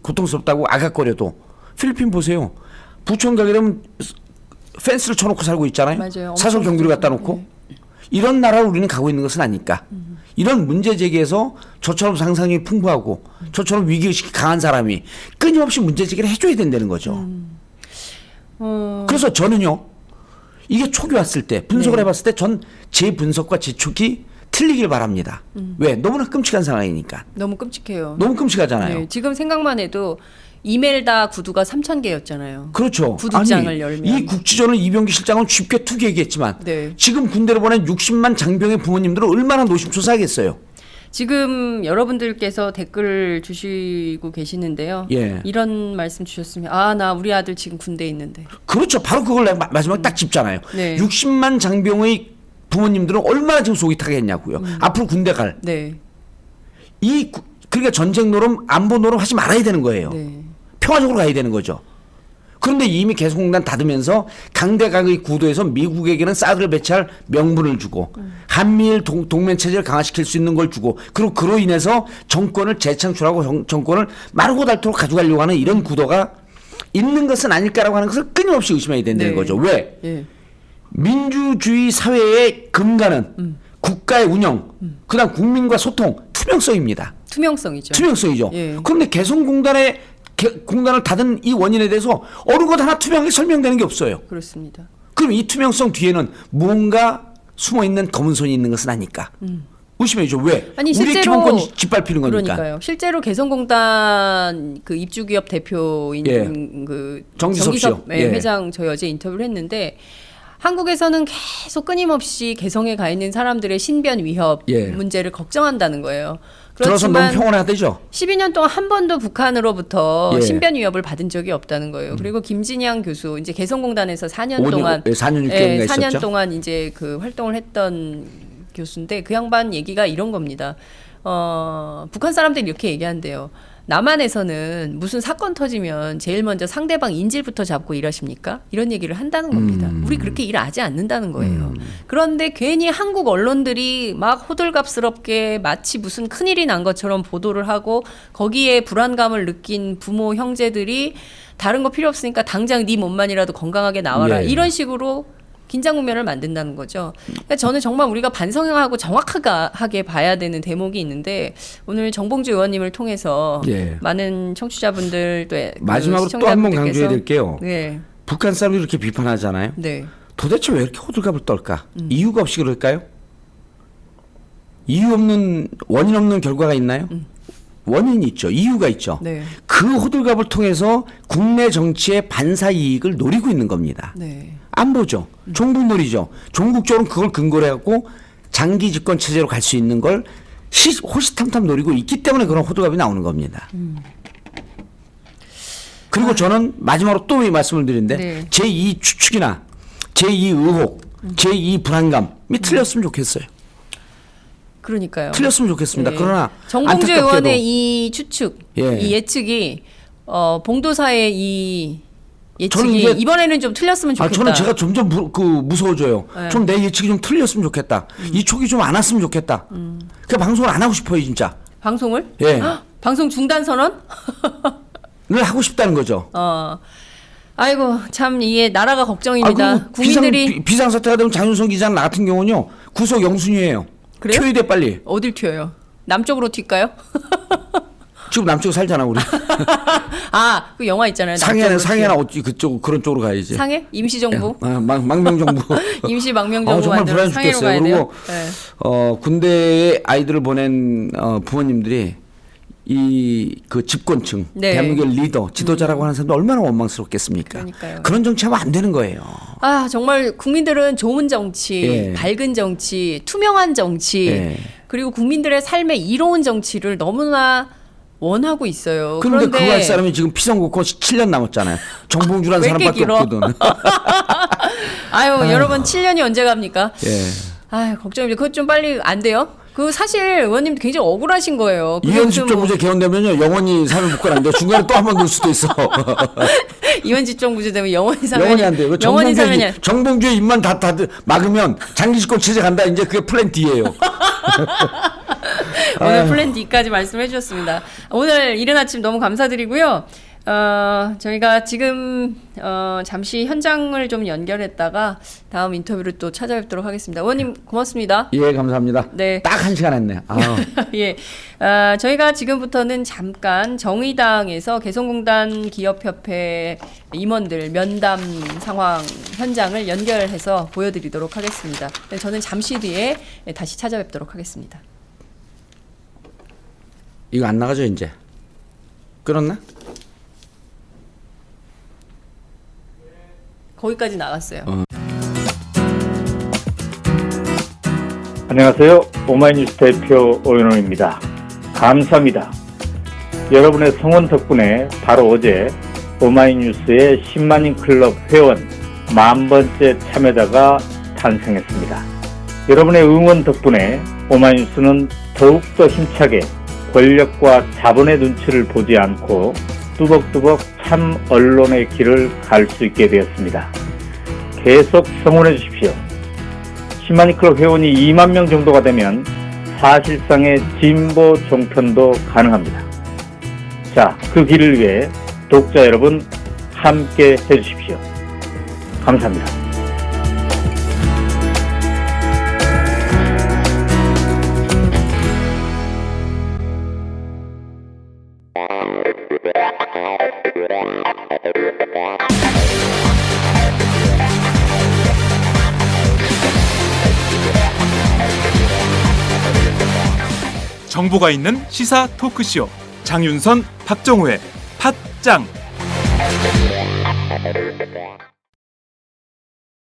고통스럽다고 아각거려도 필리핀 보세요. 부천 가게 되면 펜스를 쳐놓고 살고 있잖아요. 맞아요. 사설 경비를 갖다 놓고. 이런 나라로 우리는 가고 있는 것은 아닐까. 이런 문제 제기에서 저처럼 상상력이 풍부하고 저처럼 위기의식이 강한 사람이 끊임없이 문제 제기를 해줘야 된다는 거죠. 그래서 저는요. 이게 촉이 왔을 때 분석을 해봤을 때 전 제 분석과 제 촉이 틀리길 바랍니다. 왜? 너무나 끔찍한 상황이니까. 너무 끔찍해요. 너무 끔찍하잖아요. 지금 생각만 해도 이멜다 구두가 3,000개였잖아요. 그렇죠. 구두장을 열면. 이 국지전을 이병기 실장은 쉽게 투기 얘기했지만 지금 군대를 보낸 60만 장병의 부모님들은 얼마나 노심초사하겠어요. 지금 여러분들께서 댓글 주시고 계시는데요. 이런 말씀 주셨으면 나 우리 아들 지금 군대에 있는데. 그렇죠. 바로 그걸 내가 마지막에 딱 짚잖아요. 60만 장병의 부모님들은 얼마나 지금 속이 타겠냐고요. 앞으로 군대 갈. 그러니까 전쟁 노름, 안보 노름 하지 말아야 되는 거예요. 평화적으로 가야 되는 거죠. 그런데 이미 개성공단 닫으면서 강대강의 구도에서 미국에게는 사드를 배치할 명분을 주고 한미일 동맹 체제를 강화시킬 수 있는 걸 주고 그리고 그로 인해서 정권을 재창출하고 정권을 마르고 닳도록 가져가려고 하는 이런 구도가 있는 것은 아닐까라고 하는 것을 끊임없이 의심해야 된다는 네. 거죠. 왜? 예. 민주주의 사회의 근간은 국가의 운영, 그다음 국민과 소통, 투명성입니다. 투명성이죠. 투명성이죠. 예. 그런데 공단을 닫은 이 원인에 대해서 어느 것 하나 투명하게 설명되는 게 없어요. 그렇습니다. 그럼 이 투명성 뒤에는 뭔가 숨어 있는 검은 손이 있는 것은 아닐까? 의심해야죠. 왜? 아니, 우리 실제로 기본권이 짓밟히는 거니까. 그러니까요. 실제로 개성공단 그 입주기업 대표인 예. 그 정지섭 씨요. 예. 회장 저희 어제 인터뷰를 했는데 한국에서는 계속 끊임없이 개성에 가 있는 사람들의 신변 위협 예. 문제를 걱정한다는 거예요. 들어서 너무 그렇지만 평온하대죠. 12년 동안 한 번도 북한으로부터 예. 신변 위협을 받은 적이 없다는 거예요. 그리고 김진양 교수 이제 개성공단에서 4년 5년, 동안 4년 6개월인가 예, 4년 있었죠. 동안 이제 그 활동을 했던 교수인데 그 양반 얘기가 이런 겁니다. 북한 사람들이 이렇게 얘기한대요. 남한에서는 무슨 사건 터지면 제일 먼저 상대방 인질부터 잡고 일하십니까? 이런 얘기를 한다는 겁니다. 우리 그렇게 일하지 않는다는 거예요. 그런데 괜히 한국 언론들이 막 호들갑스럽게 마치 무슨 큰일이 난 것처럼 보도를 하고 거기에 불안감을 느낀 부모 형제들이 다른 거 필요 없으니까 당장 네 몸만이라도 건강하게 나와라. 예. 이런 식으로 긴장 국면을 만든다는 거죠. 그러니까 저는 정말 우리가 반성하고 정확하게 봐야 되는 대목이 있는데 오늘 정봉주 의원님을 통해서 예. 많은 청취자분들도 마지막으로 또 한 번 강조해야 될 게요. 네, 북한 사람들이 이렇게 비판하잖아요. 네, 도대체 왜 이렇게 호들갑을 떨까? 이유가 없이 그럴까요? 이유 없는 원인 없는 결과가 있나요? 원인이 있죠. 이유가 있죠. 네, 그 호들갑을 통해서 국내 정치의 반사 이익을 노리고 있는 겁니다. 네. 안 보죠. 종북놀이죠. 종국적으로 그걸 근거로 해갖고 장기 집권 체제로 갈 수 있는 걸 호시탐탐 노리고 있기 때문에 그런 호들갑이 나오는 겁니다. 그리고 저는 마지막으로 또 말씀을 드리는데 네. 제2 추측이나 제2 의혹, 제2 불안감이 틀렸으면 좋겠어요. 그러니까요. 틀렸으면 좋겠습니다. 네. 그러나 정봉주 안타깝게도 의원의 이 추측, 예. 이 예측이 봉도사의 이 저는 예측이 이게- 이번에는 좀 틀렸으면 좋겠다. 저는 제가 점점 무서워져요. 네. 좀 내 예측이 좀 틀렸으면 좋겠다. 이 촉이 좀 안 왔으면 좋겠다. 그 방송을 안 하고 싶어요, 진짜. 방송을? 예. 헉, 방송 중단 선언? 늘 하고 싶다는 거죠. 아이고 참 이게 나라가 걱정입니다. 그리고 국민들이 비상사태가 되면 장윤성 기자 나 같은 경우는요 구속 영순위예요. 그래요? 튀어야 돼 빨리. 어딜 튀어요? 남쪽으로 튈까요? 지금 남쪽에 살잖아 우리. 아, 그 영화 있잖아요. 상해는 남쪽으로 상해나 튀어. 어찌 그쪽 그런 쪽으로 가야지. 상해? 임시정부? 망명정부. 임시 망명정부 정말 만들어 불안해 상해로 죽겠어요. 가야 돼요. 그리고 네. 군대에 아이들을 보낸 부모님들이 이 그 집권층, 네. 대한민국의 리더, 지도자라고 하는 사람들 얼마나 원망스럽겠습니까? 그러니까요. 그런 정치하면 안 되는 거예요. 아 정말 국민들은 좋은 정치, 예. 밝은 정치, 투명한 정치, 예. 그리고 국민들의 삶에 이로운 정치를 너무나 원하고 있어요. 그런데 그거 할 사람이 지금 피선거권 7년 남았잖아요. 정봉주라는 왜 이렇게 사람밖에 길어? 없거든. 아유 여러분 7년이 언제 갑니까? 예. 아유 걱정입니다. 그것 좀 빨리 안 돼요? 그 사실 의원님 굉장히 억울하신 거예요. 그게 이현 무슨 집정부제 개헌되면요 영원히 삶을 묶어는 안 돼요. 중간에 또 한 번 넣을 수도 있어. 이원 집정부제 되면 영원히 사면 영원히 안 돼요. 그 영원히 사면이 정봉주의 입만 다 막으면 장기 집권 체제 간다. 이제 그게 플랜 D예요. 오늘 플랜 D까지 말씀해 주셨습니다. 오늘 이른 아침 너무 감사드리고요. 저희가 지금 잠시 현장을 좀 연결했다가 다음 인터뷰를 또 찾아뵙도록 하겠습니다. 의원님 고맙습니다. 예, 감사합니다. 네. 딱 1시간 했네. 아우. 예, 저희가 지금부터는 잠깐 정의당에서 개성공단 기업협회 임원들 면담 상황 현장을 연결해서 보여드리도록 하겠습니다. 저는 잠시 뒤에 다시 찾아뵙도록 하겠습니다. 이거 안 나가죠 이제? 끊었나? 거기까지 나갔어요. 안녕하세요. 오마이뉴스 대표 오연호입니다. 감사합니다. 여러분의 성원 덕분에 바로 어제 오마이뉴스의 10만인 클럽 회원 10,000번째 참여자가 탄생했습니다. 여러분의 응원 덕분에 오마이뉴스는 더욱더 힘차게 권력과 자본의 눈치를 보지 않고 뚜벅뚜벅 참 언론의 길을 갈 수 있게 되었습니다. 계속 성원해 주십시오. 10만인 클럽 회원이 2만 명 정도가 되면 사실상의 진보 종편도 가능합니다. 자, 그 길을 위해 독자 여러분 함께 해주십시오. 감사합니다. 정보가 있는 시사 토크쇼 장윤선, 박정호의 팟짱.